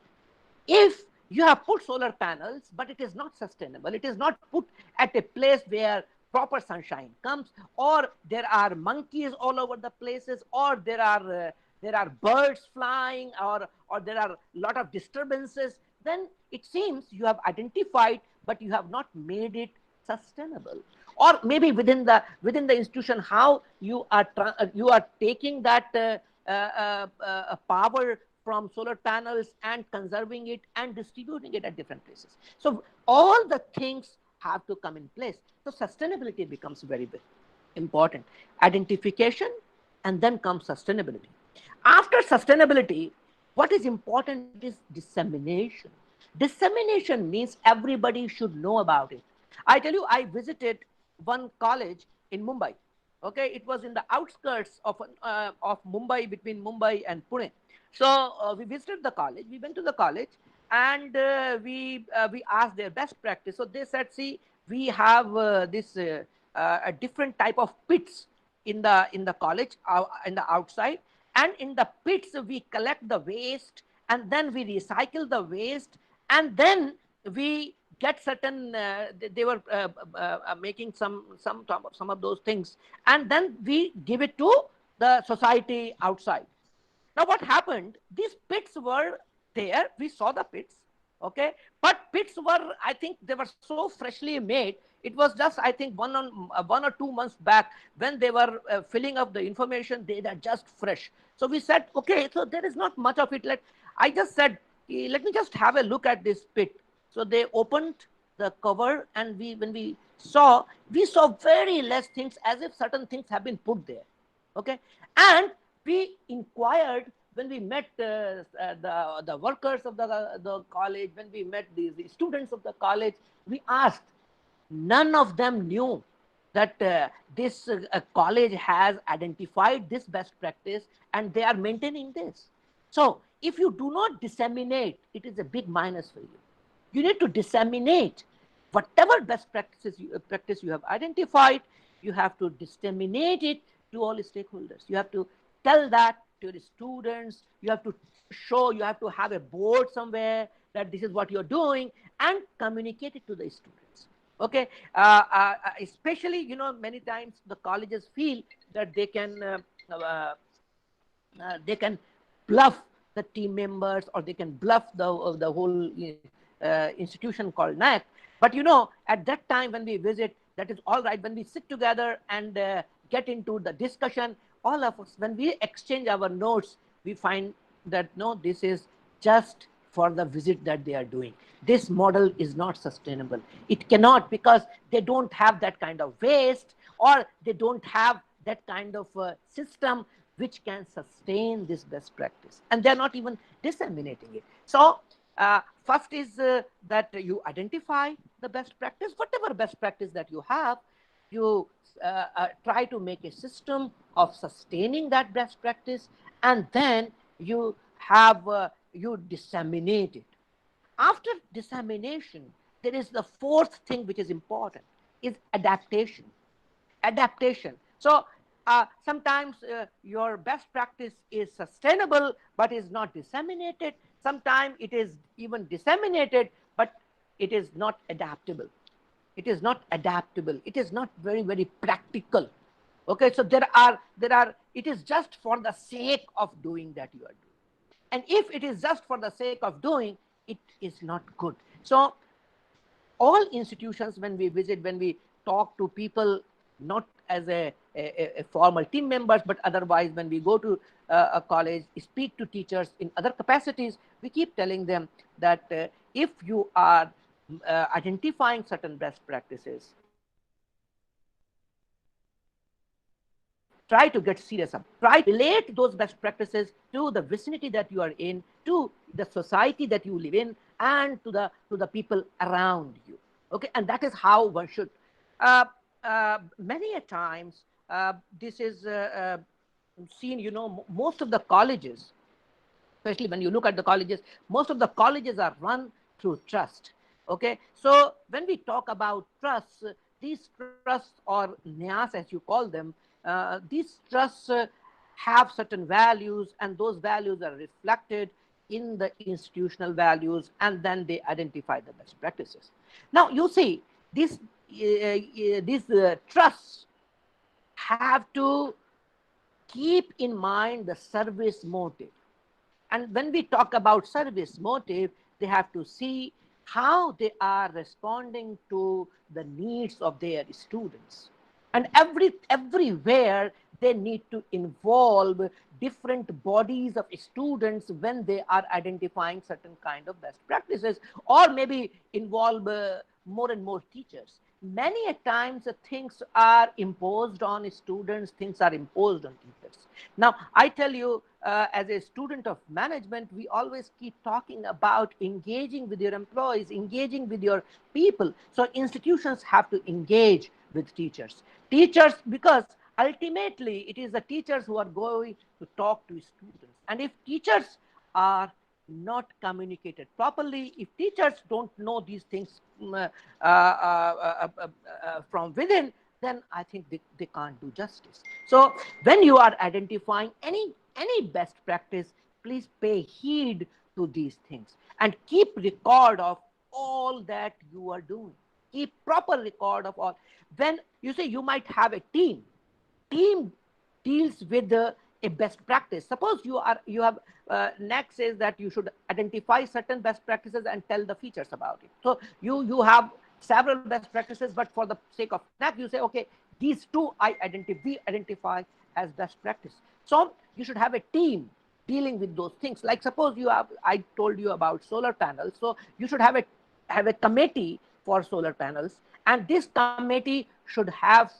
If you have put solar panels, but it is not sustainable, it is not put at a place where proper sunshine comes, or there are monkeys all over the places, or there are birds flying, or there are a lot of disturbances, then it seems you have identified, but you have not made it sustainable. Or maybe within the institution, how you are taking that power from solar panels and conserving it and distributing it at different places. So all the things have to come in place. So sustainability becomes very important. Identification, and then comes sustainability. After sustainability, what is important is dissemination. Dissemination means everybody should know about it. I tell you, I visited one college in Mumbai. Okay, it was in the outskirts of Mumbai, between Mumbai and Pune. So we visited the college. We went to the college, and we asked their best practice. So they said, see, we have this a different type of pits in the college, in the outside, and in the pits we collect the waste, and then we recycle the waste, and then we get certain they were making some of those things, and then we give it to the society outside. Now what happened, these pits were there, we saw the pits, okay, but pits were, I think they were so freshly made. It was just, I think, 1 or 2 months back when they were filling up the information. They are just fresh. So we said, okay, so there is not much of it. I just said, let me just have a look at this pit. So they opened the cover, and when we saw very less things, as if certain things have been put there. Okay, and we inquired when we met the workers of the college, when we met the students of the college. We asked. None of them knew that this college has identified this best practice, and they are maintaining this. So if you do not disseminate, it is a big minus for you. You need to disseminate whatever best practice you have identified. You have to disseminate it to all stakeholders. You have to tell that to the students. You have to show, you have to have a board somewhere that this is what you're doing, and communicate it to the students. Okay, especially, many times the colleges feel that they can bluff the team members, or they can bluff the whole institution called NAC. But at that time when we visit, that is all right. When we sit together and get into the discussion, all of us, when we exchange our notes, we find that no, this is just for the visit that they are doing. This model is not sustainable. It cannot, because they don't have that kind of waste, or they don't have that kind of system which can sustain this best practice, and they're not even disseminating it. So first is that you identify the best practice, whatever best practice that you have, you try to make a system of sustaining that best practice, and then you have you disseminate it. After dissemination, there is the fourth thing which is important, is adaptation. Adaptation. So sometimes your best practice is sustainable but is not disseminated. Sometimes it is even disseminated but it is not adaptable. It is not adaptable. It is not very practical. Okay, so there are it is just for the sake of doing that you are doing. And if it is just for the sake of doing, it is not good. So all institutions, when we visit, when we talk to people, not as a formal team members, but otherwise when we go to a college, speak to teachers in other capacities, we keep telling them that if you are identifying certain best practices, try to get serious about. Try to relate those best practices to the vicinity that you are in, to the society that you live in, and to the people around you. Okay, and that is how one should. Many a times, this is seen. You know, most of the colleges, especially when you look at the colleges, most of the colleges are run through trust. Okay, so when we talk about trusts, these trusts, or NIAS as you call them, these trusts have certain values, and those values are reflected in the institutional values, and then they identify the best practices. Now you see, these trusts have to keep in mind the service motive. And when we talk about service motive, they have to see how they are responding to the needs of their students. And everywhere they need to involve different bodies of students when they are identifying certain kind of best practices, or maybe involve more and more teachers. Many a times things are imposed on students, things are imposed on teachers. Now, I tell you, as a student of management, we always keep talking about engaging with your employees, engaging with your people. So institutions have to engage with teachers. Teachers, because ultimately it is the teachers who are going to talk to students. And if teachers are not communicated properly, if teachers don't know these things from within, then I think they can't do justice. So when you are identifying any best practice, please pay heed to these things and keep record of all that you are doing. Keep proper record of all. When you say you might have a team deals with a best practice. Suppose you have NAC says that you should identify certain best practices and tell the features about it. So you have several best practices, but for the sake of NAC, you say, okay, these two we identify as best practice. So you should have a team dealing with those things. Like suppose I told you about solar panels. So you should have a committee for solar panels, and this committee should have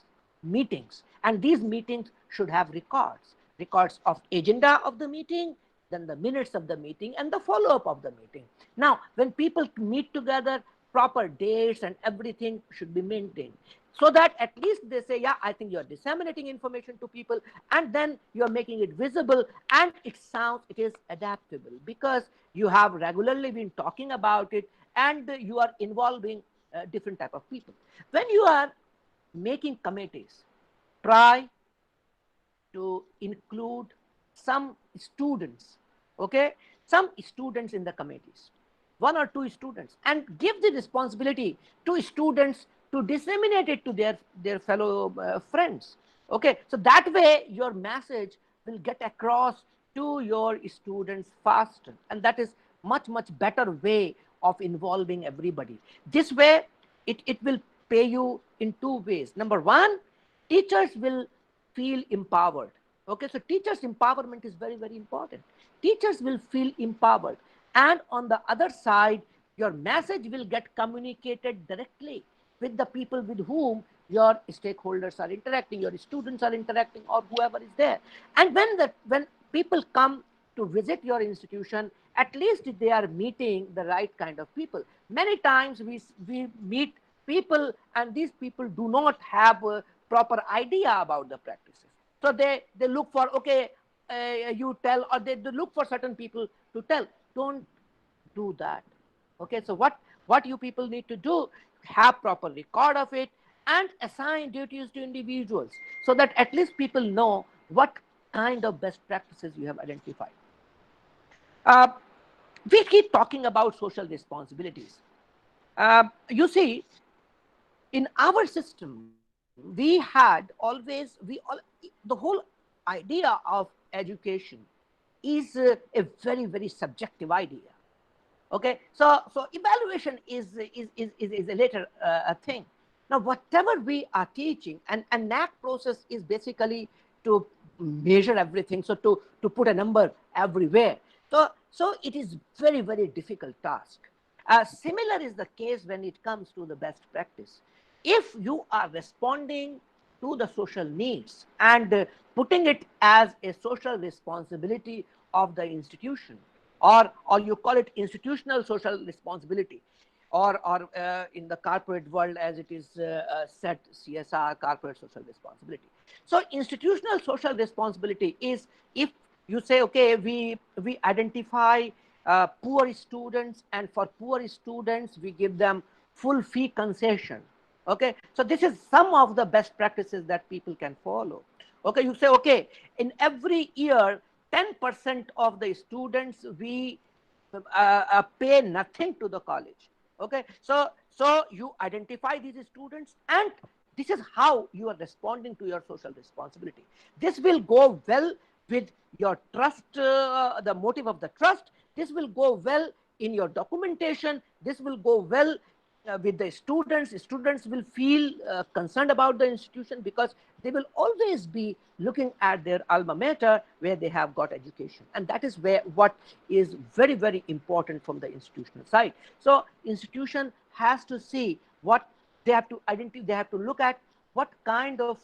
meetings, and these meetings should have records of agenda of the meeting, then the minutes of the meeting, and the follow-up of the meeting. Now, when people meet together, proper dates and everything should be maintained, so that at least they say, yeah, I think you're disseminating information to people, and then you're making it visible, and it is adaptable, because you have regularly been talking about it, and you are involving different type of people. When you are making committees, try to include some students, okay, some students in the committees, 1 or 2 students, and give the responsibility to students to disseminate it to their fellow friends. Okay, so that way your message will get across to your students faster, and that is much better way of involving everybody. This way it will pay you in two ways. Number one, teachers will feel empowered. Okay, so teachers empowerment is very, very important. Teachers will feel empowered, and on the other side, your message will get communicated directly with the people with whom your stakeholders are interacting, your students are interacting, or whoever is there. And when people come to visit your institution, at least they are meeting the right kind of people. Many times we meet people, and these people do not have a proper idea about the practices. So they look for, okay, you tell, or they look for certain people to tell. Don't do that. Okay, so what you people need to do, have proper record of it and assign duties to individuals, so that at least people know what kind of best practices you have identified. We keep talking about social responsibilities. You see, in our system, we had always, the whole idea of education is a very, very subjective idea. Okay, so evaluation is a later thing. Now, whatever we are teaching, and NAAC process is basically to measure everything, so to put a number everywhere. So it is very, very difficult task. Similar is the case when it comes to the best practice. If you are responding to the social needs and putting it as a social responsibility of the institution, or you call it institutional social responsibility, or in the corporate world as it is said, CSR, corporate social responsibility. So institutional social responsibility is, if you say, okay, we identify poor students, and for poor students we give them full fee concession. Okay, so this is some of the best practices that people can follow. Okay, you say, okay, in every year 10% of the students we pay nothing to the college. Okay, so you identify these students, and this is how you are responding to your social responsibility. This will go well with your trust, the motive of the trust. This will go well in your documentation. This will go well with the students. Students will feel concerned about the institution, because they will always be looking at their alma mater where they have got education. And that is what is very, very important from the institutional side. So institution has to see what they have to identify, they have to look at what kind of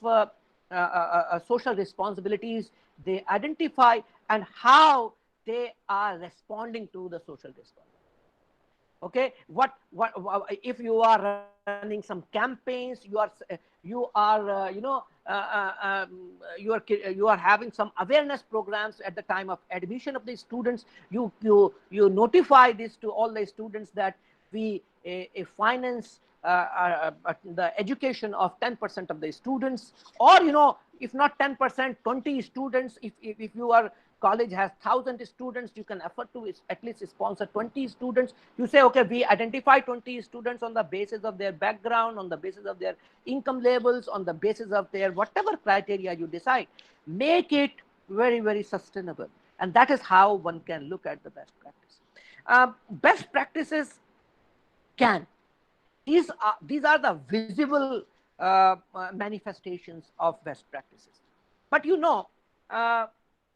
social responsibilities they identify, and how they are responding to the social responsibility. Okay, what if you are running some campaigns, you are having some awareness programs at the time of admission of the students, you notify this to all the students that we finance the education of 10% of the students, or if not 10%, 20 students. If your college has 1,000 students, you can afford to at least sponsor 20 students. You say, okay, we identify 20 students on the basis of their background, on the basis of their income levels, on the basis of their whatever criteria you decide. Make it very, very sustainable. And that is how one can look at the best practice. Best practices these are the visible manifestations of best practices. But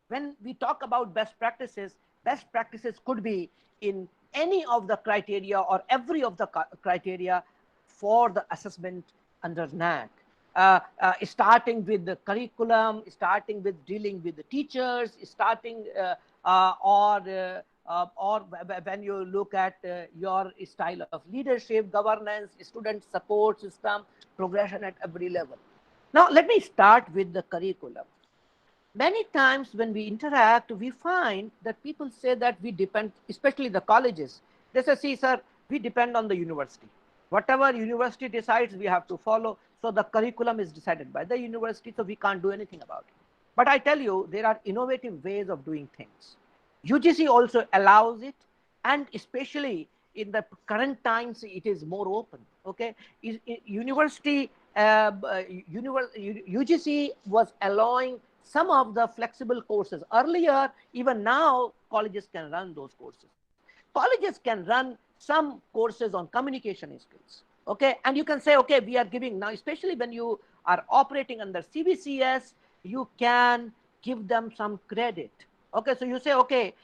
when we talk about best practices could be in any of the criteria or every of the criteria for the assessment under NAAC. Starting with the curriculum, starting with dealing with the teachers, starting or when you look at your style of leadership, governance, student support system, progression at every level. Now, let me start with the curriculum. Many times when we interact, we find that people say that we depend, especially the colleges. They say, see, sir, we depend on the university. Whatever university decides, we have to follow. So the curriculum is decided by the university, so we can't do anything about it. But I tell you, there are innovative ways of doing things. UGC also allows it, and especially in the current times, it is more open. Okay, UGC was allowing some of the flexible courses earlier. Even now, colleges can run those courses. Colleges can run some courses on communication skills. Okay, and you can say, okay, we are giving now, especially when you are operating under CBCS, you can give them some credit. Okay, so you say, okay,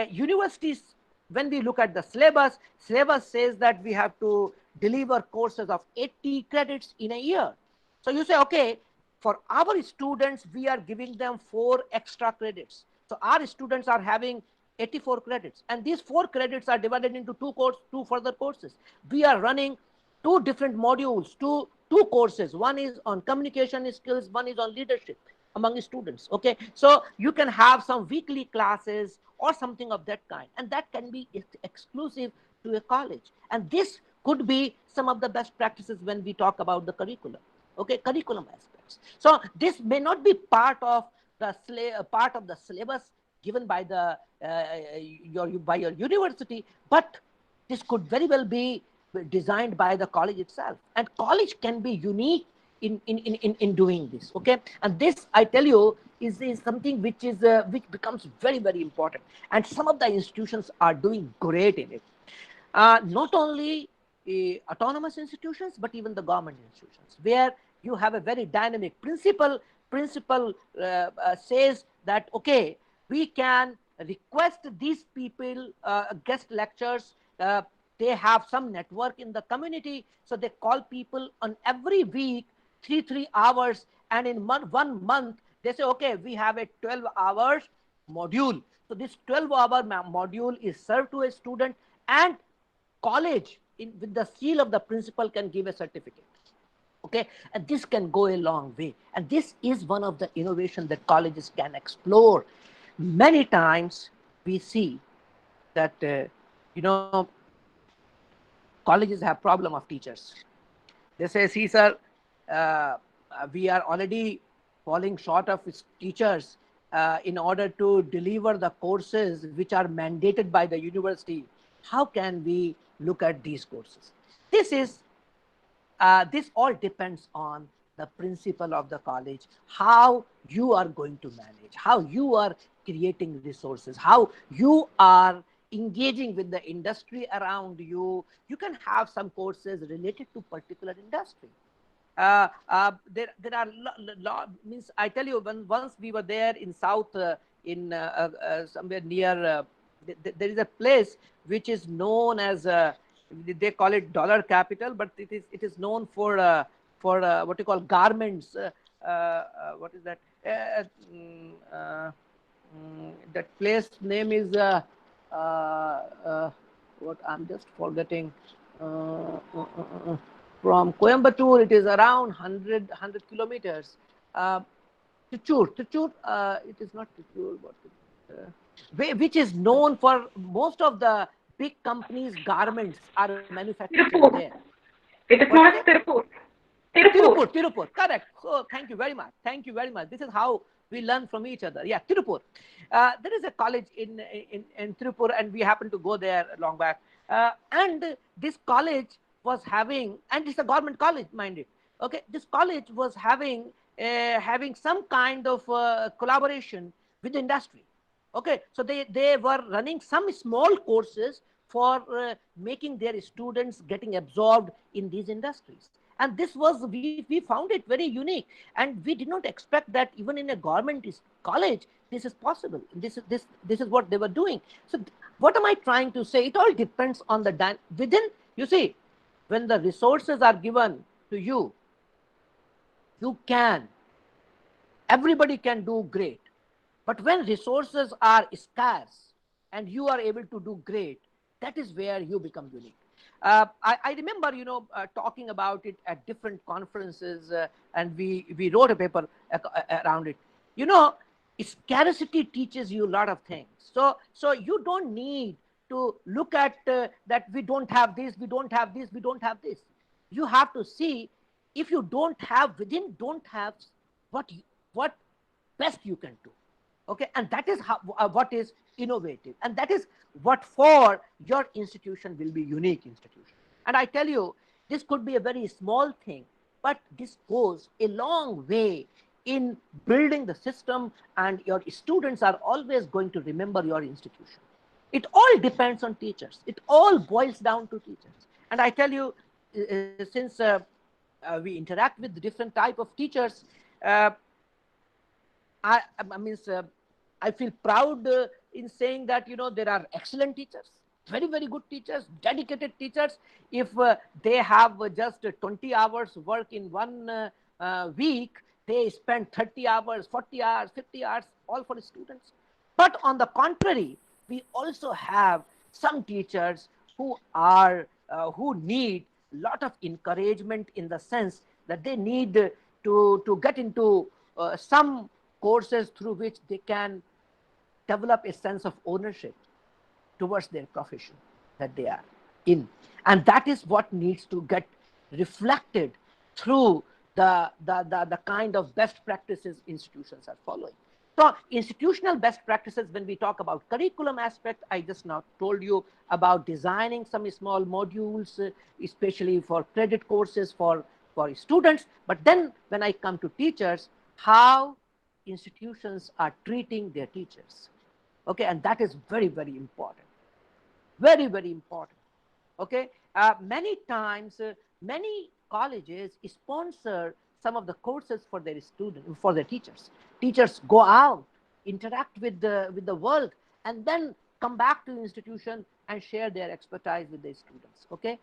universities, when we look at the syllabus says that we have to deliver courses of 80 credits in a year. So you say, okay, for our students, we are giving them 4 extra credits. So our students are having 84 credits, and these 4 credits are divided into 2 further courses. We are running 2 different modules, two courses. One is on communication skills, one is on leadership among students. Okay, so you can have some weekly classes or something of that kind, and that can be exclusive to a college. And this could be some of the best practices when we talk about the curriculum. Okay, curriculum aspects. So this may not be part of the syllabus given by the by your university, but this could very well be designed by the college itself, and college can be unique in doing this. Okay, and this, I tell you, is something which is which becomes very, very important, and some of the institutions are doing great in it. Not only autonomous institutions, but even the government institutions, where you have a very dynamic principal says that, okay, we can request these people, guest lectures, they have some network in the community, so they call people on every week 3 hours, and in 1 month they say, okay, we have a 12 hours module. So this 12-hour module is served to a student, and college with the seal of the principal can give a certificate. Okay, and this can go a long way, and this is one of the innovations that colleges can explore. Many times we see that colleges have problem of teachers. They say, see sir, we are already falling short of teachers in order to deliver the courses which are mandated by the university. How can we look at these courses? This all depends on the principal of the college, how you are going to manage, how you are creating resources, how you are engaging with the industry around you. You can have some courses related to particular industry. There are means, I tell you, once we were there in South, somewhere near, there is a place which is known as, they call it dollar capital, but it is known for what you call garments. What is that? That place name is what I'm just forgetting. From Coimbatore, it is around 100 kilometers. Tichur, it is not Tichur, which is known for most of the big companies' garments are manufactured there. It is not Tirupur. Tirupur, correct. So thank you very much. Thank you very much. This is how we learn from each other. Yeah, Tirupur. There is a college in Tirupur, and we happened to go there long back. And this college was having, and it's a government college, mind it. Okay, this college was having some kind of collaboration with the industry. Okay, so they were running some small courses for making their students getting absorbed in these industries. And this was, we found it very unique, and we did not expect that even in a government college this is possible. This is what they were doing. So what am I trying to say? It all depends on the within. You see, when the resources are given to you, everybody can do great. But when resources are scarce and you are able to do great, that is where you become unique. I remember, talking about it at different conferences, and we wrote a paper around it. Scarcity teaches you a lot of things. So you don't need to look at that we don't have this, we don't have this, we don't have this. You have to see, if you don't have what best you can do. Okay, and that is what is innovative, and that is what for your institution will be unique institution. And I tell you, this could be a very small thing, but this goes a long way in building the system, and your students are always going to remember your institution. It all depends on teachers. It all boils down to teachers. And I tell you, since we interact with different type of teachers, I mean, I feel proud in saying that, you know, there are excellent teachers, very, very good teachers, dedicated teachers. If they have just 20 hours work in one week, they spend 30 hours, 40 hours, 50 hours, all for the students. But on the contrary, we also have some teachers who are who need a lot of encouragement, in the sense that they need to get into some courses through which they can develop a sense of ownership towards their profession that they are in. And that is what needs to get reflected through the kind of best practices institutions are following. So institutional best practices, when we talk about curriculum aspect, I just now told you about designing some small modules, especially for credit courses for students. But then when I come to teachers, how institutions are treating their teachers. Okay, and that is very, very important. Very, very important. Okay, many times, many colleges sponsor some of the courses for their students, for their teachers. Teachers go out, interact with the world, and then come back to the institution and share their expertise with their students. Okay,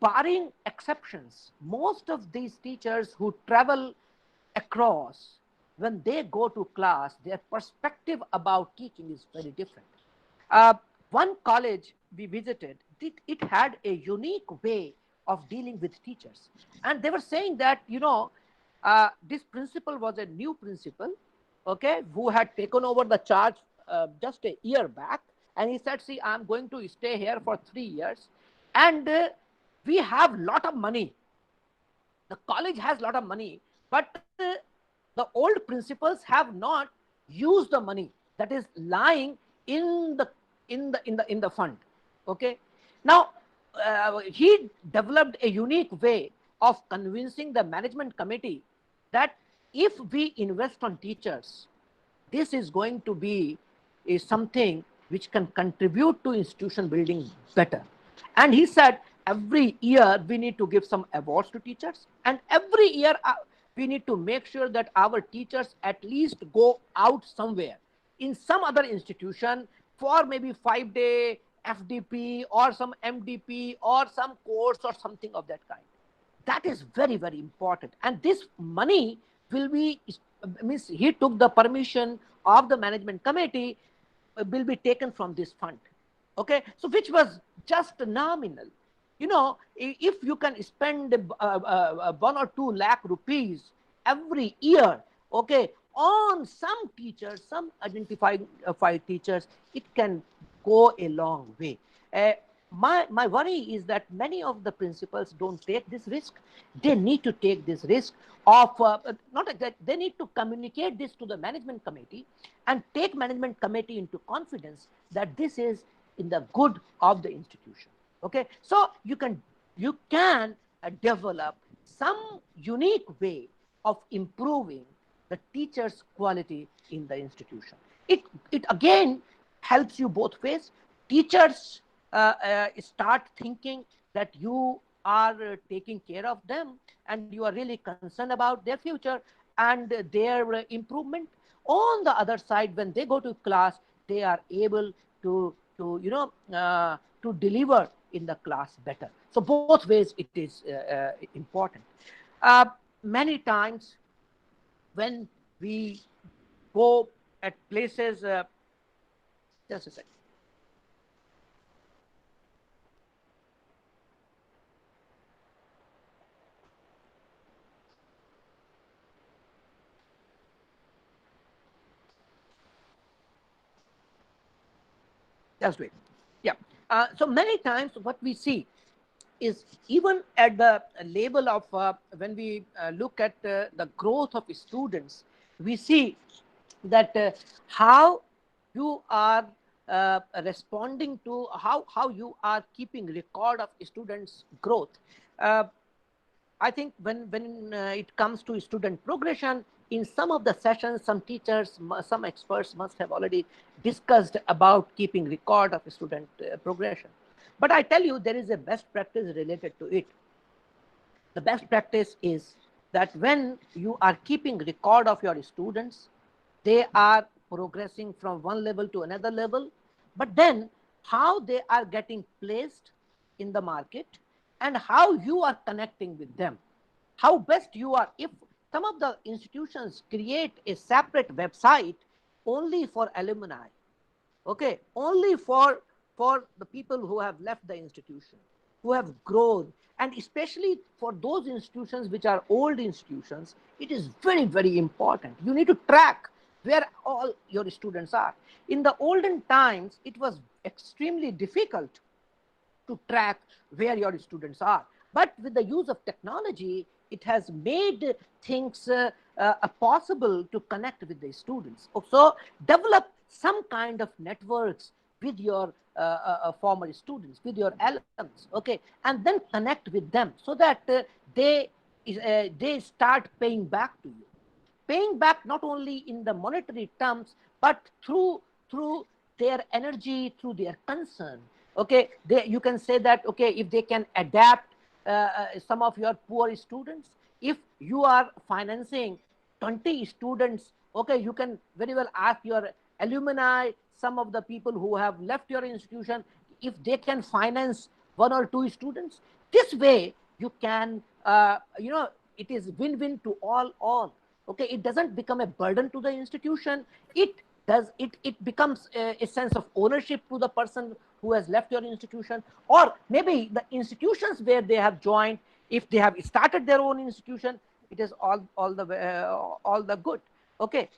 barring exceptions, most of these teachers who travel across, when they go to class, their perspective about teaching is very different. One college we visited, it had a unique way of dealing with teachers. And they were saying that, you know, this principal was a new principal, okay, who had taken over the charge just a year back. And he said, see, I'm going to stay here for 3 years. And we have a lot of money. The college has a lot of money, but the old principals have not used the money that is lying in the fund. Okay, now he developed a unique way of convincing the management committee that if we invest on teachers, this is going to be something which can contribute to institution building better. And he said every year we need to give some awards to teachers, and every year we need to make sure that our teachers at least go out somewhere in some other institution for maybe 5-day FDP or some MDP or some course or something of that kind. That is very, very important. And this money will be, means he took the permission of the management committee, will be taken from this fund. Okay, so which was just nominal. You know, if you can spend 1 or 2 lakh rupees every year, okay, on some teachers, some identified teachers, it can go a long way. My worry is that many of the principals don't take this risk. They need to take this risk of, not that they need to communicate this to the management committee and take management committee into confidence that this is in the good of the institution. Okay, so you can develop some unique way of improving the teacher's quality in the institution. It again helps you both ways. Teachers start thinking that you are taking care of them and you are really concerned about their future and their improvement. On the other side, when they go to class, they are able to you know, to deliver in the class better. So both ways it is important. Many times when we go at places, just a second. Just wait. Yeah. So many times what we see is, even at the level of when we look at the growth of students, we see that how you are responding to, how you are keeping record of students' growth. I think when it comes to student progression, in some of the sessions, some teachers, some experts must have already discussed about keeping record of student progression. But I tell you, there is a best practice related to it. The best practice is that when you are keeping record of your students, they are progressing from one level to another level, but then how they are getting placed in the market and how you are connecting with them, how best you are. If some of the institutions create a separate website only for alumni, okay, only for the people who have left the institution, who have grown, and especially for those institutions which are old institutions, it is very, very important. You need to track where all your students are. In the olden times, it was extremely difficult to track where your students are. But with the use of technology, it has made things possible to connect with the students. So develop some kind of networks with your former students, with your alums, okay, and then connect with them so that they start paying back to you. Paying back not only in the monetary terms, but through their energy, through their concern. Okay, you can say that, okay, if they can adapt some of your poor students, if you are financing 20 students, okay, you can very well ask your alumni, some of the people who have left your institution, if they can finance 1 or 2 students. This way you can, it is win-win to all. Okay, it doesn't become a burden to the institution. It becomes a sense of ownership to the person who has left your institution, or maybe the institutions where they have joined, if they have started their own institution, it is all the good. Okay,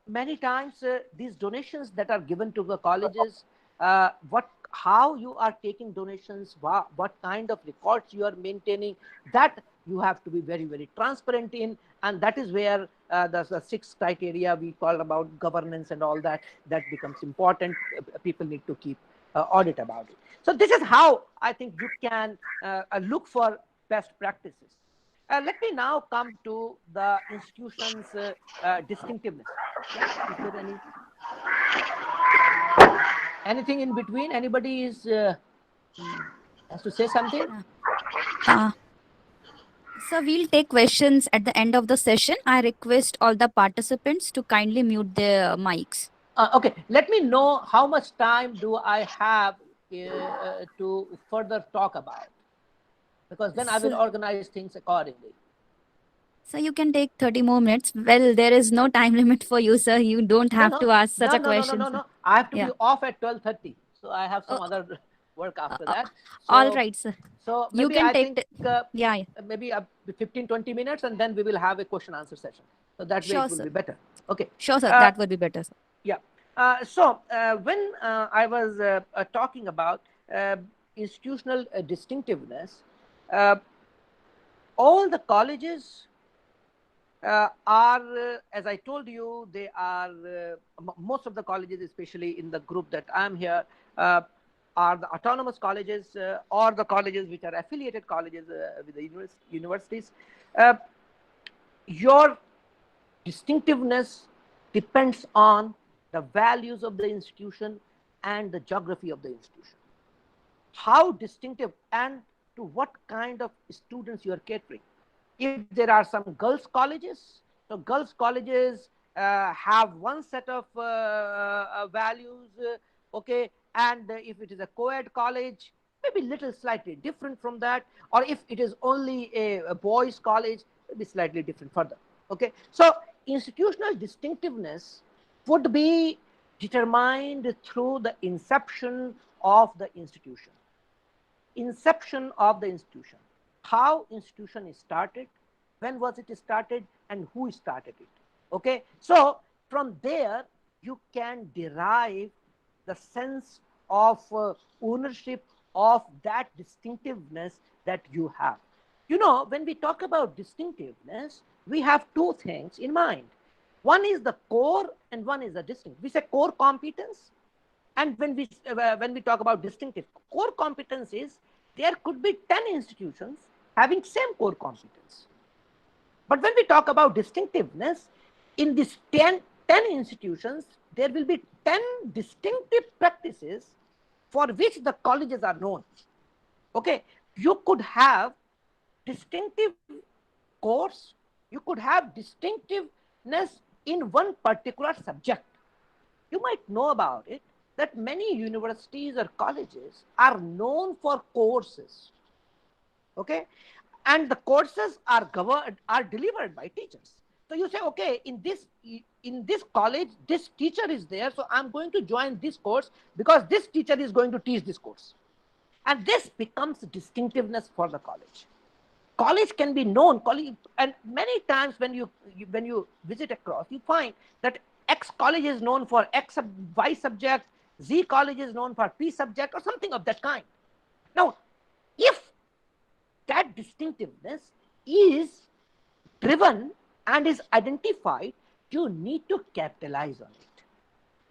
many times these donations that are given to the colleges, how you are taking donations, what kind of records you are maintaining, that you have to be very, very transparent in. And that is where the 6 criteria we call about governance and all that becomes important. People need to keep audit about it. So this is how I think you can look for best practices. Let me now come to the institution's distinctiveness. Yeah, is there anything in between? Anybody has to say something? So we'll take questions at the end of the session. I request all the participants to kindly mute their mics. Okay, let me know how much time do I have to further talk about, because then I will organize things accordingly. So you can take 30 more minutes. Well, there is no time limit for you, sir. You don't have to ask such a question. No. I have to be off at 12:30. So I have some other work after that. So, all right, sir. So maybe you can I take think maybe 15-20 minutes, and then we will have a question answer session. So that way it will be better. Okay. Sure, sir. That would be better, sir. Yeah. So when I was talking about institutional distinctiveness, all the colleges are, as I told you, they are, most of the colleges, especially in the group that I'm here, are the autonomous colleges or the colleges which are affiliated colleges with the universities. Your distinctiveness depends on the values of the institution and the geography of the institution. How distinctive and to what kind of students you are catering. If there are some girls' colleges, so girls' colleges have one set of values, okay, and if it is a co-ed college, maybe little slightly different from that, or if it is only a boys' college, maybe slightly different further, okay. So institutional distinctiveness would be determined through the inception of the institution. Inception of the institution. How institution is started, when was it started, and who started it. Okay, so from there you can derive the sense of ownership of that distinctiveness that you have. You know, when we talk about distinctiveness, we have 2 things in mind. One is the core and one is the distinct. We say core competence, and when we talk about distinctive, core competence is there could be 10 institutions having same core competence. But when we talk about distinctiveness, in these 10 institutions, there will be 10 distinctive practices for which the colleges are known. Okay, you could have distinctive course, you could have distinctiveness in one particular subject. You might know about it that many universities or colleges are known for courses. Okay, and the courses are delivered by teachers. So you say, okay, in this college, this teacher is there, so I'm going to join this course because this teacher is going to teach this course. And this becomes distinctiveness for the college. College can be known, and many times when you visit across, you find that X college is known for Y subject, Z college is known for P subject, or something of that kind. Now, if that distinctiveness is driven and is identified, you need to capitalize on it.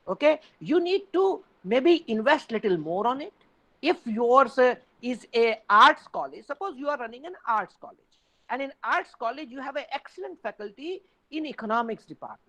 Okay, you need to maybe invest little more on it. If yours is a arts college, suppose you are running an arts college, and in arts college you have an excellent faculty in economics department.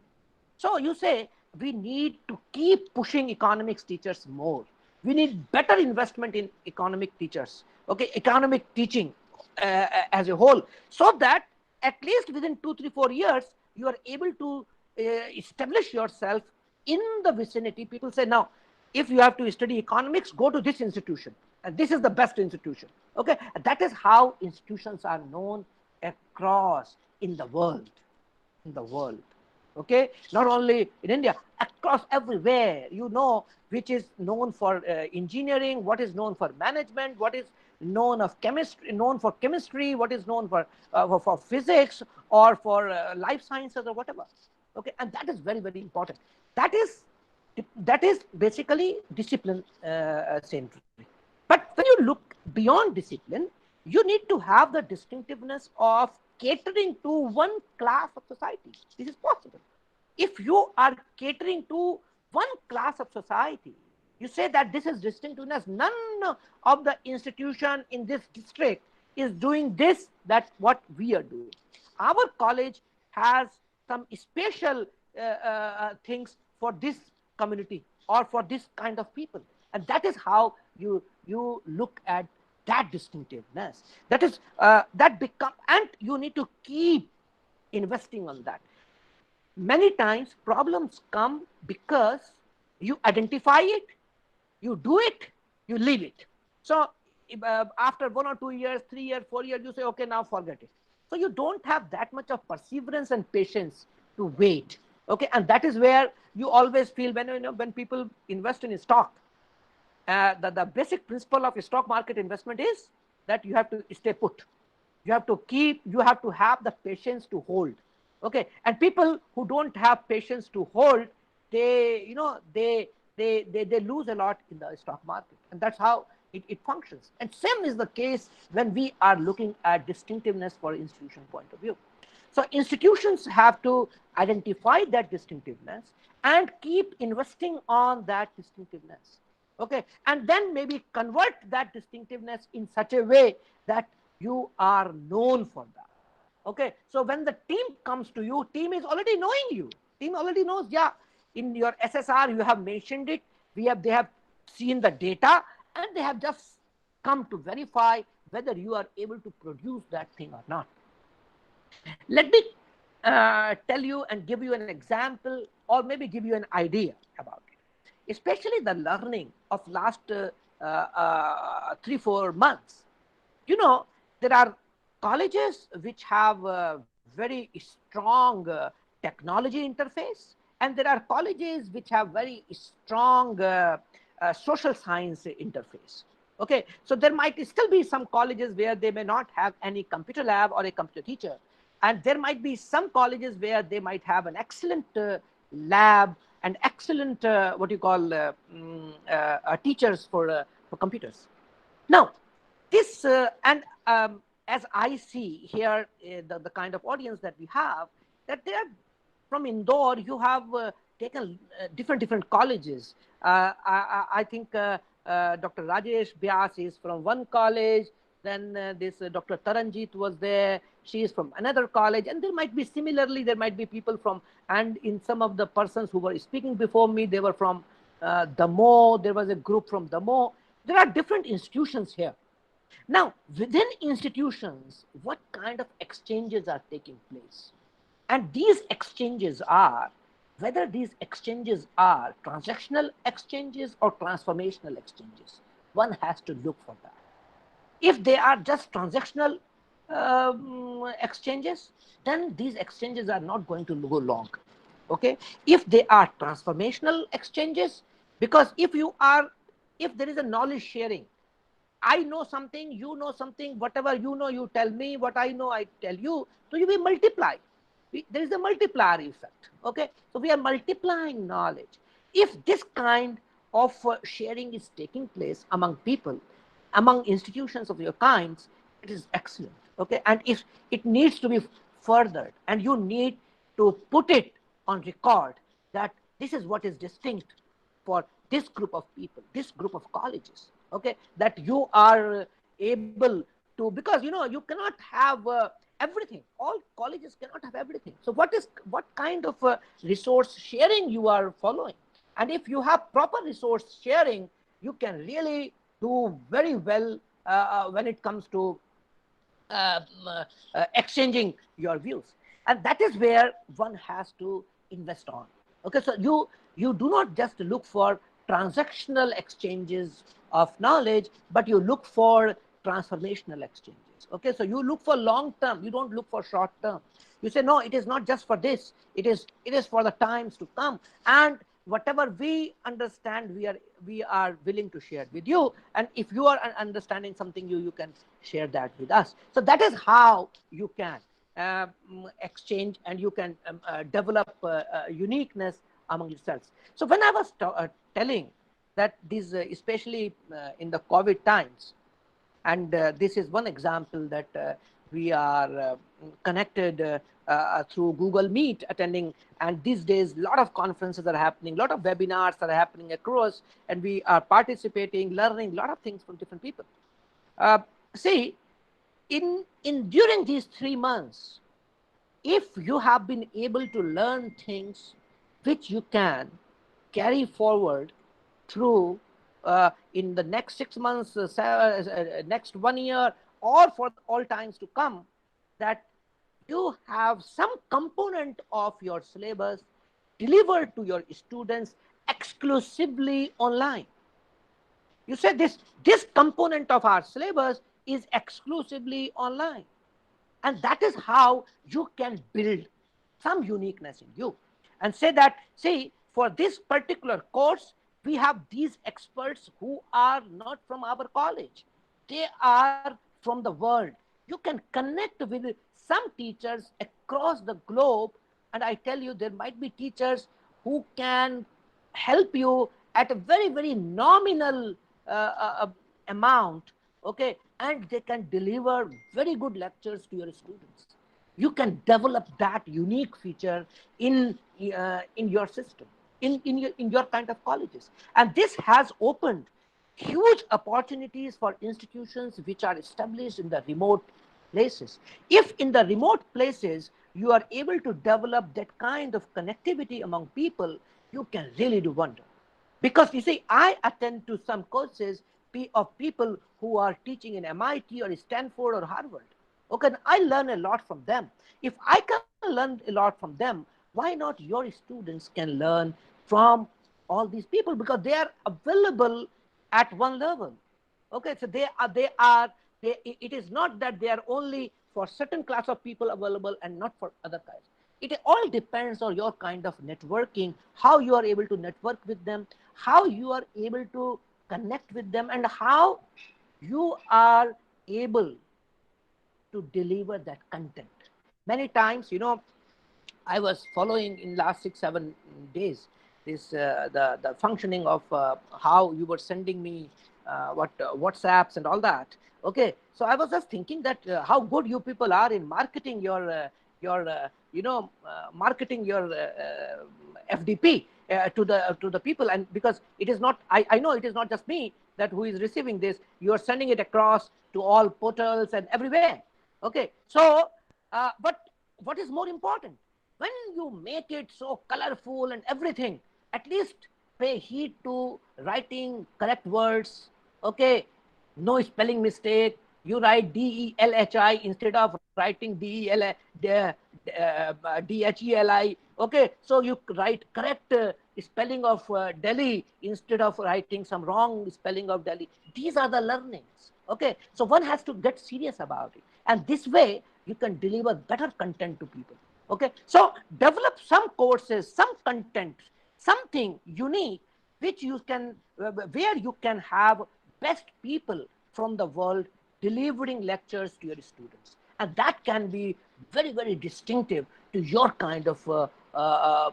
So you say, we need to keep pushing economics teachers more. We need better investment in economic teachers, okay, economic teaching as a whole, so that at least within 2, 3, 4 years, you are able to establish yourself in the vicinity. People say, now, if you have to study economics, go to this institution, and this is the best institution. Okay, and that is how institutions are known across in the world. Okay, not only in India, across everywhere. You know which is known for engineering, what is known for management, what is known for chemistry, what is known for physics or for life sciences or whatever. Okay, and that is very, very important. That is basically discipline centric. But when you look beyond discipline, you need to have the distinctiveness of catering to one class of society. This is possible. If you are catering to one class of society, you say that this is distinctiveness. None of the institution in this district is doing this, that's what we are doing. Our college has some special things for this community or for this kind of people. And that is how you look at that distinctiveness. That is, and you need to keep investing on that. Many times problems come because you identify it, you do it, you leave it. So after 1 or 2 years, 3 years, 4 years, you say, okay, now forget it. So you don't have that much of perseverance and patience to wait. Okay, and that is where you always feel when people invest in a stock, the basic principle of a stock market investment is that you have to stay put. You have to have the patience to hold. Okay, and people who don't have patience to hold, they lose a lot in the stock market, and that's how it functions. And same is the case when we are looking at distinctiveness for institution point of view. So institutions have to identify that distinctiveness and keep investing on that distinctiveness. Okay, and then maybe convert that distinctiveness in such a way that you are known for that. Okay, so when the team comes to you, team is already knowing you. Team already knows, yeah, in your SSR you have mentioned it. They have seen the data, and they have just come to verify whether you are able to produce that thing or not. Let me tell you and give you an example, or maybe give you an idea about it. Especially the learning of last 3-4 months. You know, there are colleges which have a very strong technology interface, and there are colleges which have very strong social science interface. Okay, so there might still be some colleges where they may not have any computer lab or a computer teacher, and there might be some colleges where they might have an excellent lab and excellent teachers for computers. Now, this as I see here, the kind of audience that we have, that they are from Indore. You have taken different colleges. I think Dr. Rajesh Vyas is from one college. Then this Dr. Taranjit was there. She is from another college. And there might be similarly, there might be people from, and in some of the persons who were speaking before me, they were from Damoh. There was a group from Damoh. There are different institutions here. Now, within institutions, what kind of exchanges are taking place? And these exchanges are, whether these exchanges are transactional exchanges or transformational exchanges, one has to look for that. If they are just transactional exchanges, then these exchanges are not going to go long. Okay, if they are transformational exchanges, because if there is a knowledge sharing, I know something, you know something, whatever you know, you tell me, what I know, I tell you. So you will multiply. There is a multiplier effect. Okay, so we are multiplying knowledge. If this kind of sharing is taking place among people, among institutions of your kinds, it is excellent. Okay, and if it needs to be furthered, and you need to put it on record that this is what is distinct for this group of people, this group of colleges, okay, that you are able to, because you cannot have everything. All colleges cannot have everything. So what kind of resource sharing you are following? And if you have proper resource sharing, you can really do very well when it comes to exchanging your views. And that is where one has to invest on. Okay, so you do not just look for transactional exchanges of knowledge, but you look for transformational exchanges. Okay, so you look for long term, you don't look for short term. You say, no, it is not just for this, it is for the times to come. And whatever we understand, we are willing to share with you. And if you are understanding something, you can share that with us. So that is how you can exchange, and you can develop uniqueness among yourselves. So when I was telling that these, especially in the COVID times, and this is one example that we are connected through Google Meet attending, and these days a lot of conferences are happening, a lot of webinars are happening across, and we are participating, learning a lot of things from different people. See, during these 3 months, if you have been able to learn things which you can carry forward through in the next 6 months, next 1 year, or for all times to come, that you have some component of your syllabus delivered to your students exclusively online. You said this component of our syllabus is exclusively online. And that is how you can build some uniqueness in you. And say that, see, for this particular course, we have these experts who are not from our college. They are from the world. You can connect with some teachers across the globe. And I tell you, there might be teachers who can help you at a very, very nominal amount, okay, and they can deliver very good lectures to your students. You can develop that unique feature in your system, in your kind of colleges. And this has opened huge opportunities for institutions which are established in the remote places. If in the remote places you are able to develop that kind of connectivity among people, you can really do wonder. Because you see, I attend to some courses of people who are teaching in MIT or Stanford or Harvard. Okay, I learn a lot from them. If I can learn a lot from them, why not your students can learn from all these people? Because they are available at one level. Okay, so it is not that they are only for certain class of people available and not for other kinds. It all depends on your kind of networking, how you are able to network with them, how you are able to connect with them, and how you are able to deliver that content. Many times, I was following in last 6-7 days this the functioning of how you were sending me WhatsApps and all that. Okay, so I was just thinking that how good you people are in marketing marketing your FDP to the people. And because it is not, I know it is not just me that who is receiving this. You are sending it across to all portals and everywhere. Okay, so but what is more important, when you make it so colorful and everything, at least pay heed to writing correct words, Okay, no spelling mistake. You write DELHI instead of writing DHELI. Okay, so you write correct spelling of Delhi instead of writing some wrong spelling of Delhi. These are the learnings. Okay, so one has to get serious about it, and this way you can deliver better content to people. Okay, so develop some courses, some content, something unique which you can, where you can have best people from the world delivering lectures to your students, and that can be very, very distinctive to your kind of a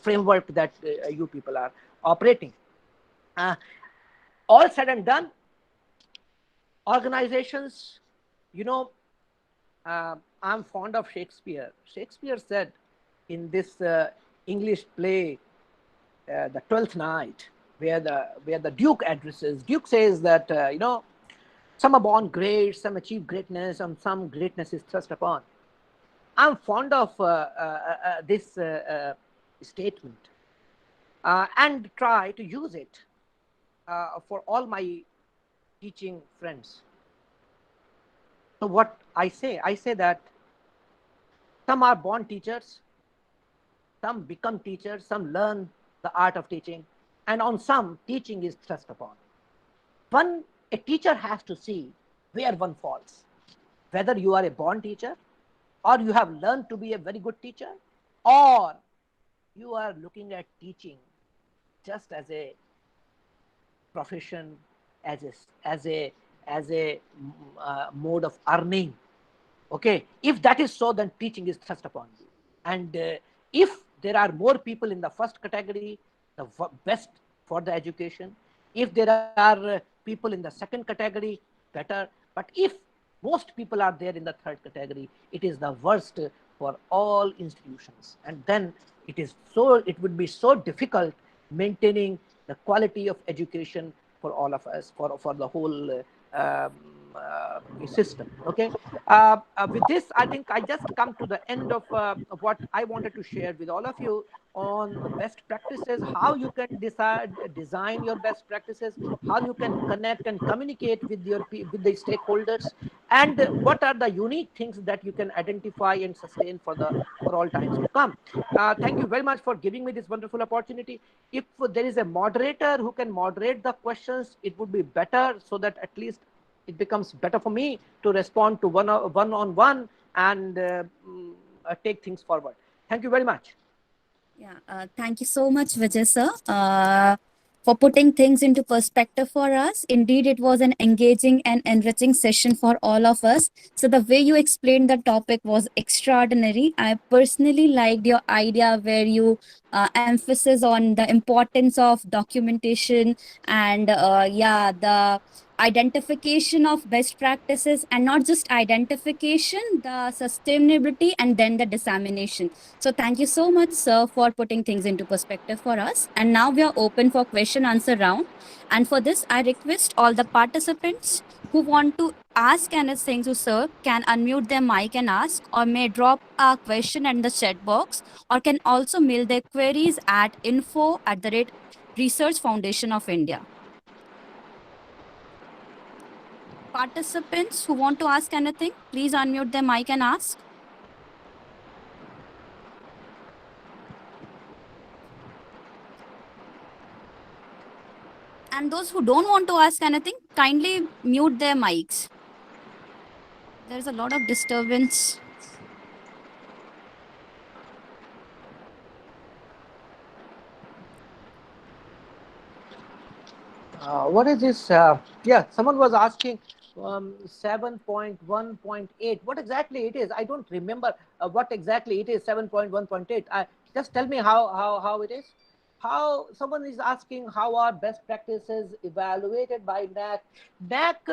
framework that you people are operating. Uh, all said and done, organizations, you know, I'm fond of Shakespeare. Shakespeare said in this English play, The Twelfth Night, where the Duke addresses. Duke says that some are born great, some achieve greatness, and some greatness is thrust upon. I'm fond of this statement and try to use it for all my teaching friends. So what I say that some are born teachers, some become teachers, some learn the art of teaching, and on some teaching is thrust upon. A teacher has to see where one falls, whether you are a born teacher, or you have learned to be a very good teacher, or you are looking at teaching just as a profession, as a mode of earning. Okay, if that is so, then teaching is thrust upon you. And if there are more people in the first category, the best for the education. If there are people in the second category, better. But if most people are there in the third category, it is the worst for all institutions. And then it would be so difficult maintaining the quality of education for all of us, for the whole system. Okay, with this, I think I just come to the end of what I wanted to share with all of you on best practices, how you can design your best practices, how you can connect and communicate with the stakeholders, and what are the unique things that you can identify and sustain for all times to come. Thank you very much for giving me this wonderful opportunity. If there is a moderator who can moderate the questions, it would be better, so that at least it becomes better for me to respond to one-on-one and take things forward. Thank you very much. Yeah, thank you so much, Vijay sir, for putting things into perspective for us. Indeed, it was an engaging and enriching session for all of us. So the way you explained the topic was extraordinary. I personally liked your idea where you emphasis on the importance of documentation and the identification of best practices, and not just identification, the sustainability and then the dissemination. So thank you so much, sir, for putting things into perspective for us. And now we are open for question answer round. And for this, I request all the participants who want to ask anything to sir can unmute their mic and ask, or may drop a question in the chat box, or can also mail their queries at info@Research Foundation of India. Participants who want to ask anything, please unmute their mic and ask. And those who don't want to ask anything, kindly mute their mics. There's a lot of disturbance. What is this? Yeah, someone was asking 7.1.8. What exactly it is? I don't remember what exactly it is. 7.1.8. Just tell me how it is. How someone is asking how are best practices evaluated by NAC? NAC,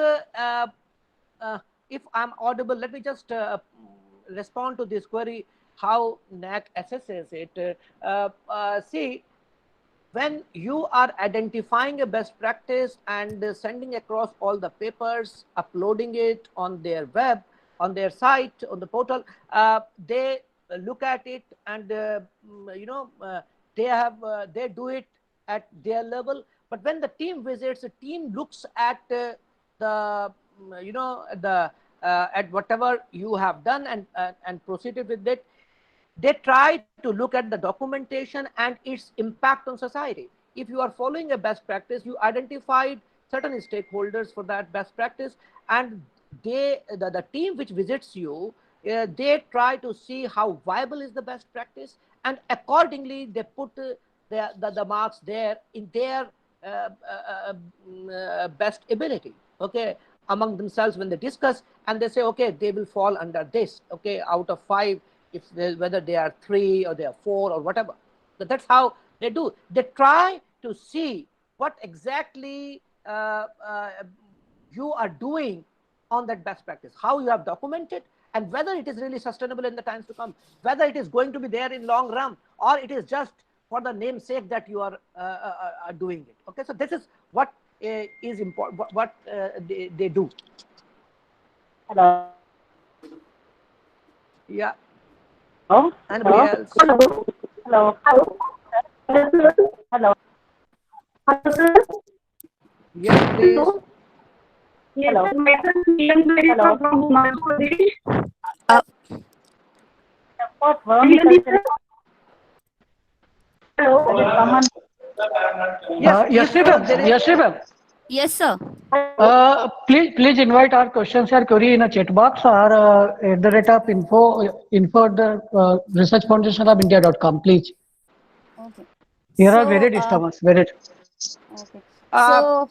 if I'm audible, let me just respond to this query. How NAC assesses it? See, when you are identifying a best practice and sending across all the papers, uploading it on their web, on their site, on the portal, they look at it and they do it at their level. But when the team visits, the team looks at the the at whatever you have done and proceeded with it. They try to look at the documentation and its impact on society. If you are following a best practice, you identified certain stakeholders for that best practice, and the team which visits you, they try to see how viable is the best practice, and accordingly they put the marks there in their best ability, okay, among themselves when they discuss, and they say, okay, they will fall under this, okay, out of 5, if whether they are 3 or they are 4 or whatever. So that's how they do. They try to see what exactly you are doing on that best practice, how you have documented, and whether it is really sustainable in the times to come, whether it is going to be there in long run, or it is just for the namesake that you are doing it. Okay, so this is what is important, what they do. Hello. Yeah. Hello. Anybody else? Hello. Hello. Hello. Hello. Hello. Yes, please. Yes, hello. Hello. From Himachal Pradesh. What hello. Yes, Shrivam. Yes, sir. Please invite our questions or query in a chat box or at the rate of info the research foundation of India.com, please. Okay. Here are very disturbance. Very. Okay. So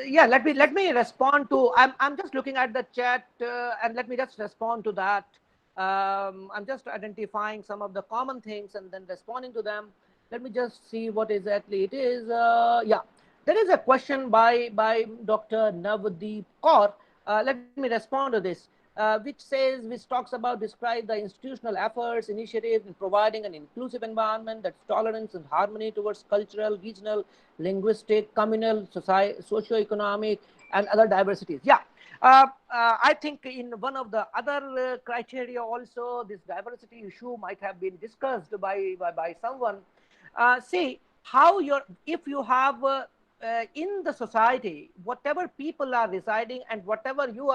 yeah, let me respond to. I'm just looking at the chat and let me just respond to that. I'm just identifying some of the common things and then responding to them. Let me just see what exactly it is. Yeah, there is a question by Dr. Navdeep Kaur. Let me respond to this, which talks about describe the institutional efforts, initiatives in providing an inclusive environment that's tolerance and harmony towards cultural, regional, linguistic, communal, socio-economic, and other diversities. Yeah. I think in one of the other criteria also, this diversity issue might have been discussed by someone. See how if you have in the society, whatever people are residing and whatever you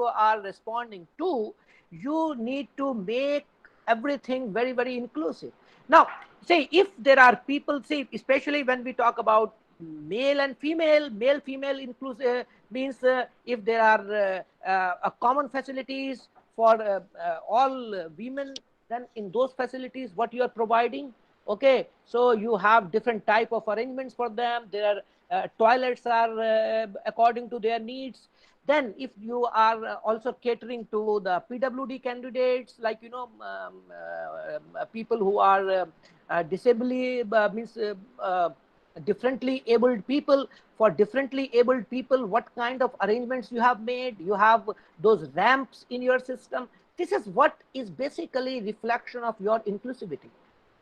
are responding to, you need to make everything very, very inclusive. Now, say if there are people, see, especially when we talk about male and female, male female inclusive means if there are common facilities for all women, then in those facilities what you are providing, okay, so you have different type of arrangements for them. There are toilets are according to their needs. Then if you are also catering to the PWD candidates, like people who are disably means differently abled people, for differently abled people, what kind of arrangements you have made? You have those ramps in your system. This is what is basically reflection of your inclusivity.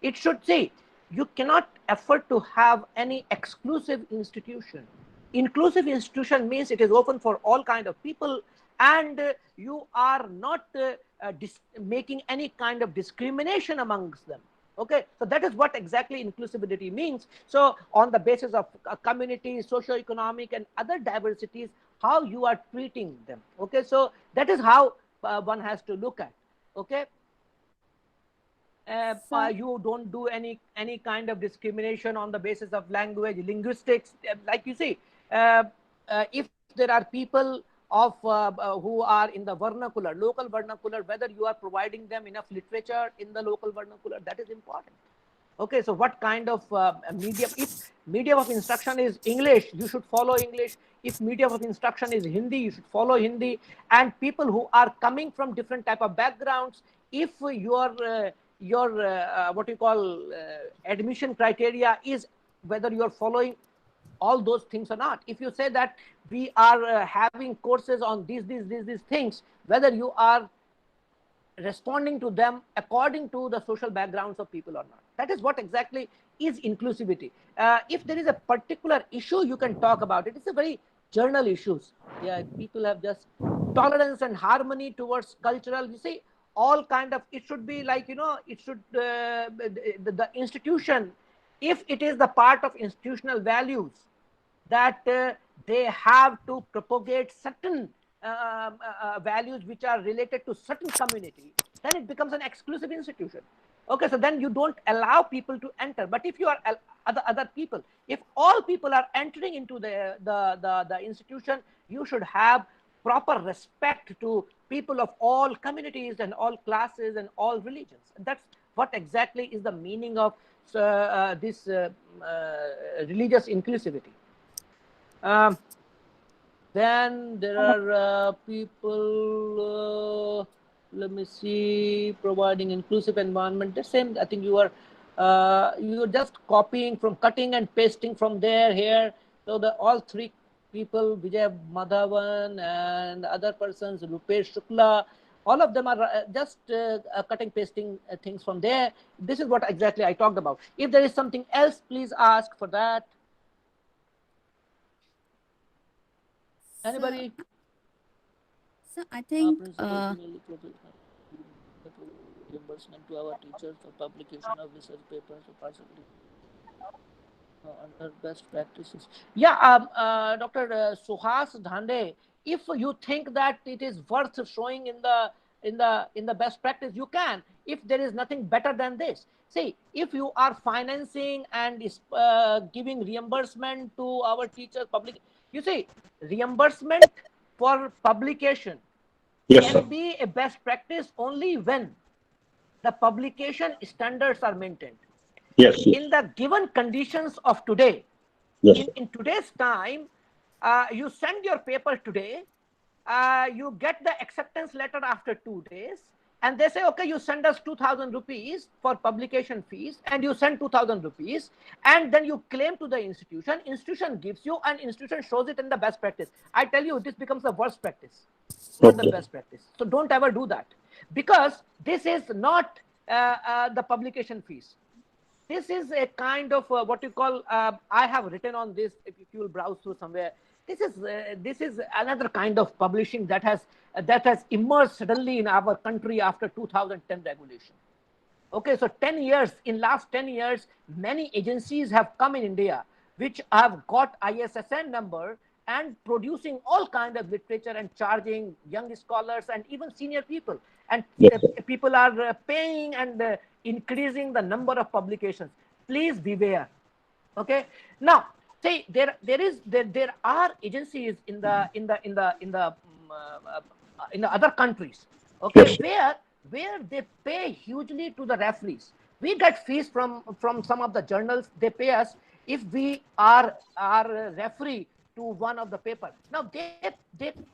It should say you cannot afford to have any exclusive institution. Inclusive institution means it is open for all kind of people, and you are not making any kind of discrimination amongst them. Okay, so that is what exactly inclusivity means. So on the basis of community, socio-economic, and other diversities, how you are treating them. Okay, so that is how one has to look at. Okay. You don't do any kind of discrimination on the basis of language, linguistics. Like you see, if there are people of who are in the vernacular, local vernacular, whether you are providing them enough literature in the local vernacular, that is important. Okay, so what kind of medium? If medium of instruction is English, you should follow English. If medium of instruction is Hindi, you should follow Hindi. And people who are coming from different type of backgrounds, if your what you call admission criteria is whether you are following all those things or not. If you say that we are having courses on these things, whether you are responding to them according to the social backgrounds of people or not. That is what exactly is inclusivity. If there is a particular issue, you can talk about it. It's a very general issues. Yeah, people have just tolerance and harmony towards cultural. You see, all kind of, it should be like, it should the institution if it is the part of institutional values that they have to propagate certain values which are related to certain community, then it becomes an exclusive institution. Okay, so then you don't allow people to enter. But if you are other people, if all people are entering into the institution, you should have proper respect to people of all communities and all classes and all religions. And that's what exactly is the meaning of this religious inclusivity. Then there are people, let me see, providing inclusive environment. The same, I think you're just copying from, cutting and pasting from there, here. So the all three people, Vijay Madhavan and other persons, Rupesh Shukla, all of them are just cutting, pasting things from there. This is what exactly I talked about. If there is something else, please ask for that. Anybody? So I think reimbursement to our teachers for publication of research papers or possibly under best practices. Yeah, Dr. Suhas Dhande, if you think that it is worth showing in the best practice, you can. If there is nothing better than this, see, if you are financing and giving reimbursement to our teachers, public, you see, reimbursement for publication can be a best practice only when the publication standards are maintained. In the given conditions of today, in today's time, you send your paper today, you get the acceptance letter after 2 days, and they say, okay, you send us 2,000 rupees for publication fees, and you send 2,000 rupees, and then you claim to the institution gives you, and institution shows it in the best practice. I tell you, this becomes the worst practice, not the best practice. So don't ever do that, because this is not the publication fees. This is a kind of what you call, I have written on this, if you will browse through somewhere, this is another kind of publishing that has emerged suddenly in our country after 2010 regulation. Okay, so 10 years, in last 10 years, many agencies have come in India which have got ISSN number and producing all kind of literature and charging young scholars and even senior people. And people are paying and increasing the number of publications. Please beware. Okay. Now, say there are agencies in the other countries. Okay, where they pay hugely to the referees. We get fees from some of the journals. They pay us if we are referee to one of the paper. Now they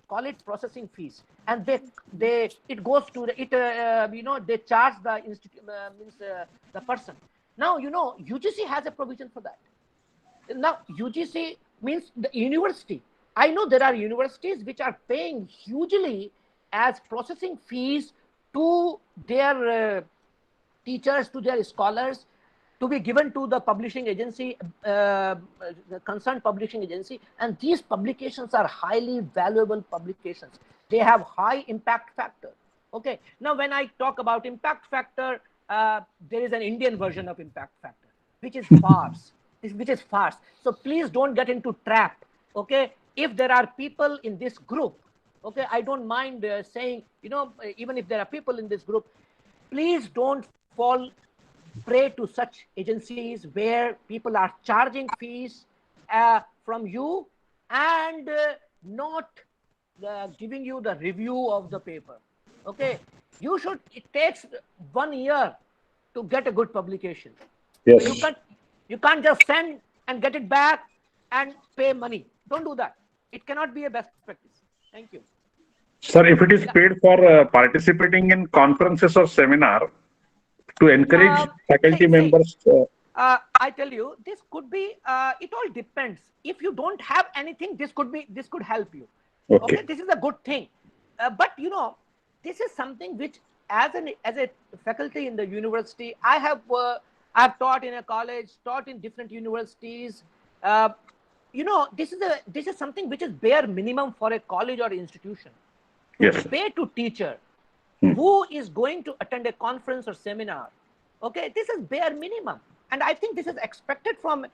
call it processing fees, and it goes to they charge the institute, the person. Now UGC has a provision for that. Now UGC means the university. I know there are universities which are paying hugely as processing fees to their teachers, to their scholars, to be given to the publishing agency, the concerned publishing agency. And these publications are highly valuable publications. They have high impact factor. Okay. Now, when I talk about impact factor, there is an Indian version of impact factor, which is farce. So please don't get into trap. Okay. If there are people in this group, okay, I don't mind saying, even if there are people in this group, please don't fall prey to such agencies where people are charging fees from you and not giving you the review of the paper. Okay, it takes 1 year to get a good publication. Yes. So you can't just send and get it back and pay money. Don't do that. It cannot be a best practice. Thank you. Sir, if it is paid for participating in conferences or seminar, to encourage faculty members. I tell you, this could be. It all depends. If you don't have anything, this could help you. Okay, this is a good thing. But this is something which, as a faculty in the university, I've taught in a college, taught in different universities. This is something which is bare minimum for a college or institution. Yes. Pay to teacher who is going to attend a conference or seminar. Okay, this is bare minimum. And I think this is expected from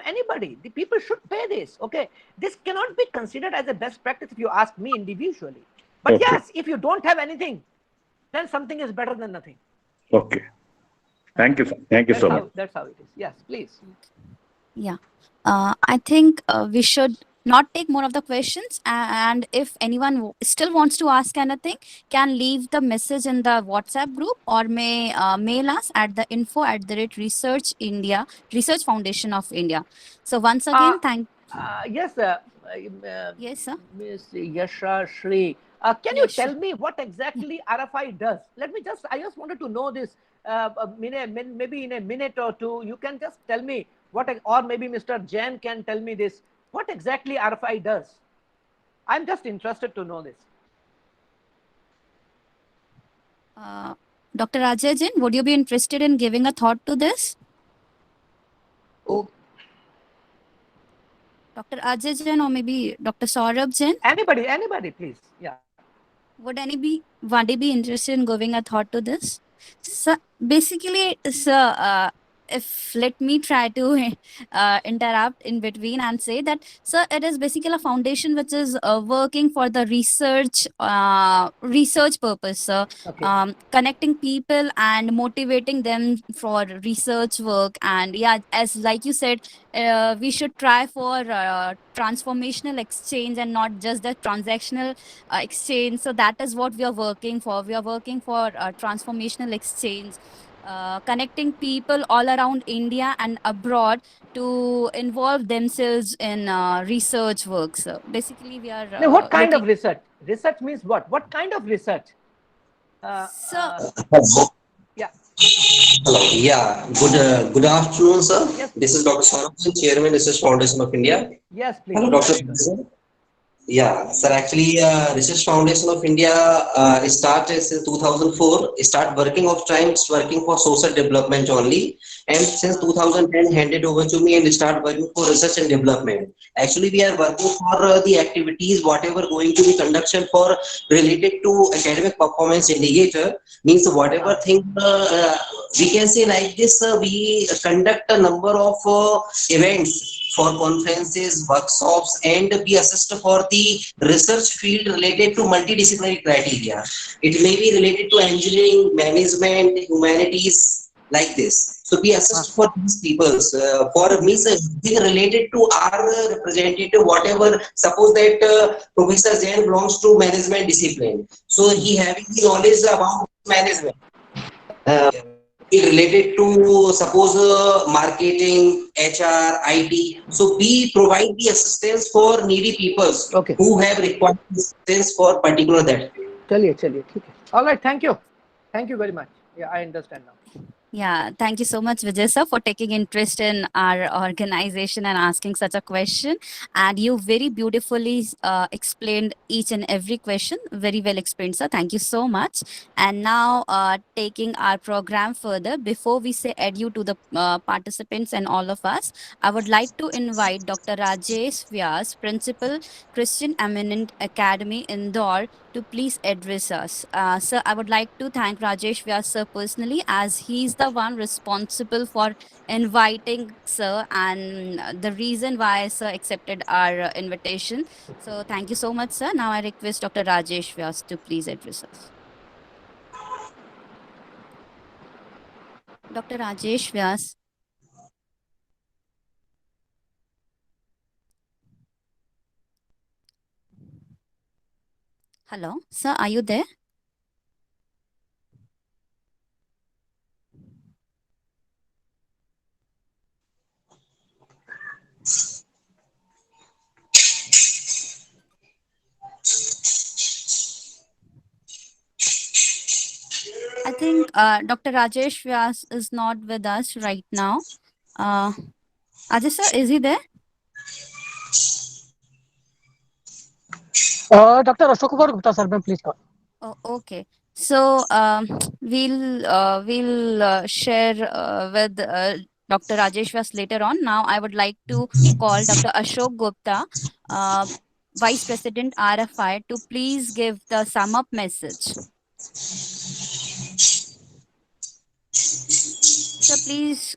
anybody. The people should pay this. Okay, this cannot be considered as a best practice if you ask me individually. But Okay. yes, if you don't have anything, then something is better than nothing. Okay. Thank you, sir. Thank you That's so how, much. that's how it is. Yes, please. Yeah. I think we should not take more of the questions. And if anyone still wants to ask anything, can leave the message in the WhatsApp group or may mail us at the info@research India, Research Foundation of India. So once again, thank. Yes, Yes, sir. Miss Yasha Shri. Can you tell me what exactly RFI does? I just wanted to know this. Maybe in a minute or two, you can just tell me or maybe Mr. Jain can tell me this. What exactly RFI does? I'm just interested to know this. Dr. Ajay Jain, would you be interested in giving a thought to this? Oh. Dr. Ajay Jain or maybe Dr. Saurabh Jain? Anybody, please. Yeah. Would anybody be interested in giving a thought to this? So basically, sir, if let me try to interrupt in between and say that, sir, it is basically a foundation which is working for the research purpose, sir. Okay. Connecting people and motivating them for research work. And yeah, as like you said, we should try for transformational exchange and not just the transactional exchange. So that is what we are working for. We are working for transformational exchange, connecting people all around India and abroad to involve themselves in research work. So basically, we are. Now, what kind of research? Research means what? What kind of research? Yeah. Hello. Yeah. Good afternoon, sir. Yes. This is Dr. Saurabh, Chairman, Research Foundation of India. Yes, please. Hello, Dr. Yeah, sir. Actually, Research Foundation of India started since 2004. Start working of time, it's working for social development only. And since 2010, handed over to me and start working for research and development. Actually, we are working for the activities, whatever going to be conducted for related to academic performance indicator. Means whatever thing we can say like this, we conduct a number of events for conferences, workshops, and we assist for the research field related to multidisciplinary criteria. It may be related to engineering, management, humanities, like this. So we assist for these people. For me, something related to our representative, whatever, suppose that Professor Jain belongs to management discipline. So he having the knowledge about management. Related to suppose marketing, HR, IT. So we provide the assistance for needy people who have required assistance for particular that. Chaliye. All right, thank you. Thank you very much. Yeah, I understand now. Yeah, thank you so much, Vijay sir, for taking interest in our organization and asking such a question. And you very beautifully explained each and every question. Very well explained, sir. Thank you so much. And now taking our program further, before we say adieu to the participants and all of us, I would like to invite Dr. Rajesh Vyas, Principal, Christian Eminent Academy, Indore, to please address us. Sir, I would like to thank Rajesh Vyas sir personally, as he's the one responsible for inviting sir and the reason why sir accepted our invitation. So thank you so much, sir. Now I request Dr. Rajesh Vyas to please address us. Dr. Rajesh Vyas. Hello, sir, are you there? I think Dr. Rajesh Vyas is not with us right now. Ajay sir, is he there? Dr. Ashok Kumar Gupta sir, please call. Oh, okay. So we'll share with Dr. Rajesh Vyas later on. Now I would like to call Dr. Ashok Gupta, Vice President RFI, to please give the sum up message. So please.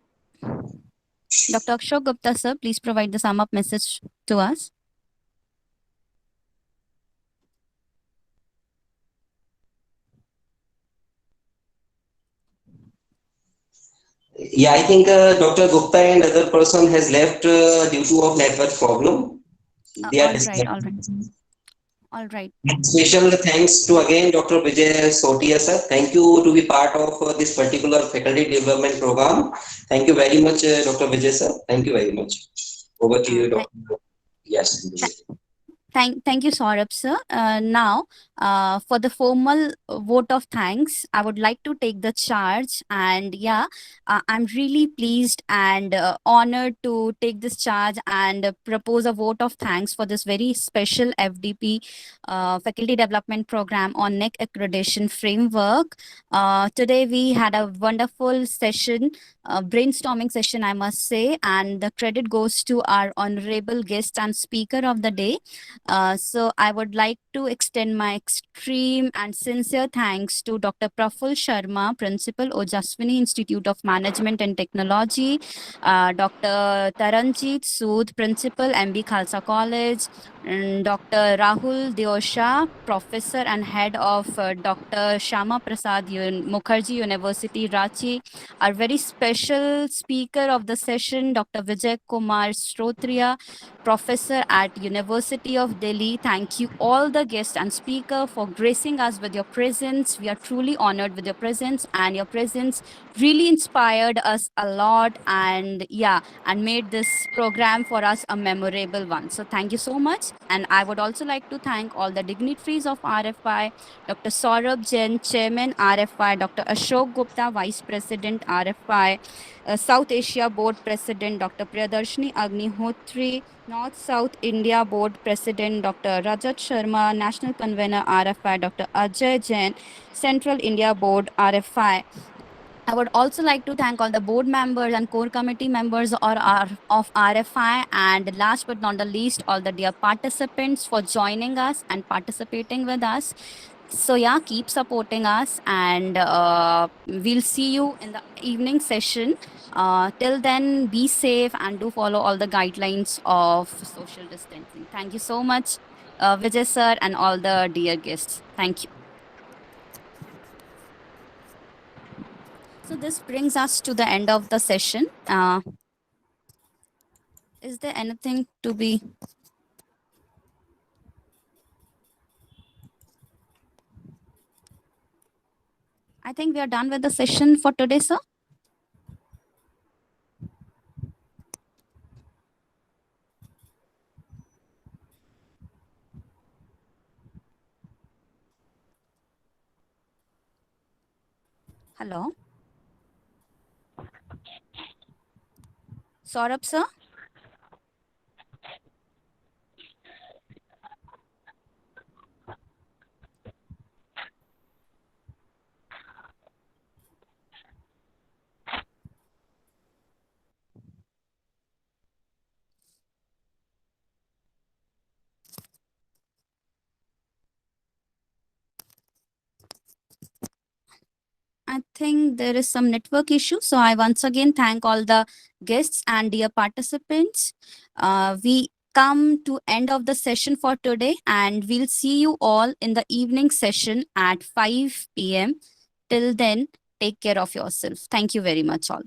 Dr. Ashok Gupta, sir, please provide the sum up message to us. Yeah, I think Dr. Gupta and other person has left due to of network problem. They are All right, all right, disconnected. all right. Special thanks to again Dr. Vijay Sotia sir. Thank you to be part of this particular faculty development program. Thank you very much, Dr. Vijay sir. Thank you very much. Over to you, Thank, Dr. Yes. thank you, Saurabh, sir. Now, for the formal vote of thanks, I would like to take the charge. And yeah, I'm really pleased and honored to take this charge and propose a vote of thanks for this very special FDP Faculty Development Program on NEC Accreditation Framework. Today, we had a wonderful session, brainstorming session, I must say, and the credit goes to our honorable guest and speaker of the day. So I would like to extend my extreme and sincere thanks to Dr. Praful Sharma, Principal, Ojaswini Institute of Management and Technology, Dr. Taranjit Sood, Principal, MB Khalsa College, and Dr. Rahul Diosha, Professor and Head of Dr. Shama Prasad Mukherjee University, Ranchi. Our very special speaker of the session, Dr. Vijay Kumar Shrotria, Professor at University of Delhi. Thank you all the guests and speaker for gracing us with your presence. We are truly honored with your presence, and your presence really inspired us a lot, and yeah, and made this program for us a memorable one. So thank you so much. And I would also like to thank all the dignitaries of RFI, Dr. Saurabh Jain, Chairman RFI, Dr. Ashok Gupta, Vice President RFI, South Asia Board President Dr. Priyadarshini Agnihotri, North South India Board President Dr. Rajat Sharma, National Convener RFI Dr. Ajay Jain, Central India Board RFI. I would also like to thank all the board members and core committee members of RFI, and last but not the least, all the dear participants for joining us and participating with us. So yeah, keep supporting us, and we'll see you in the evening session. Till then, be safe and do follow all the guidelines of social distancing. Thank you so much, Vijay sir, and all the dear guests. Thank you. So this brings us to the end of the session. Is there anything to be? I think we are done with the session for today, sir. Hello. Saurabh, sir? I think there is some network issue. So I once again thank all the guests and dear participants. We come to end of the session for today, and we'll see you all in the evening session at 5 p.m. Till then, take care of yourself. Thank you very much all.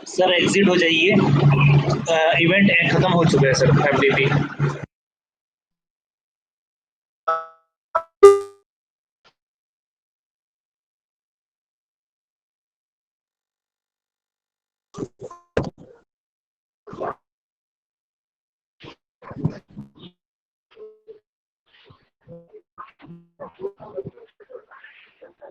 Sir exit हो जाइए, event खत्म हो चुका है sir FDP।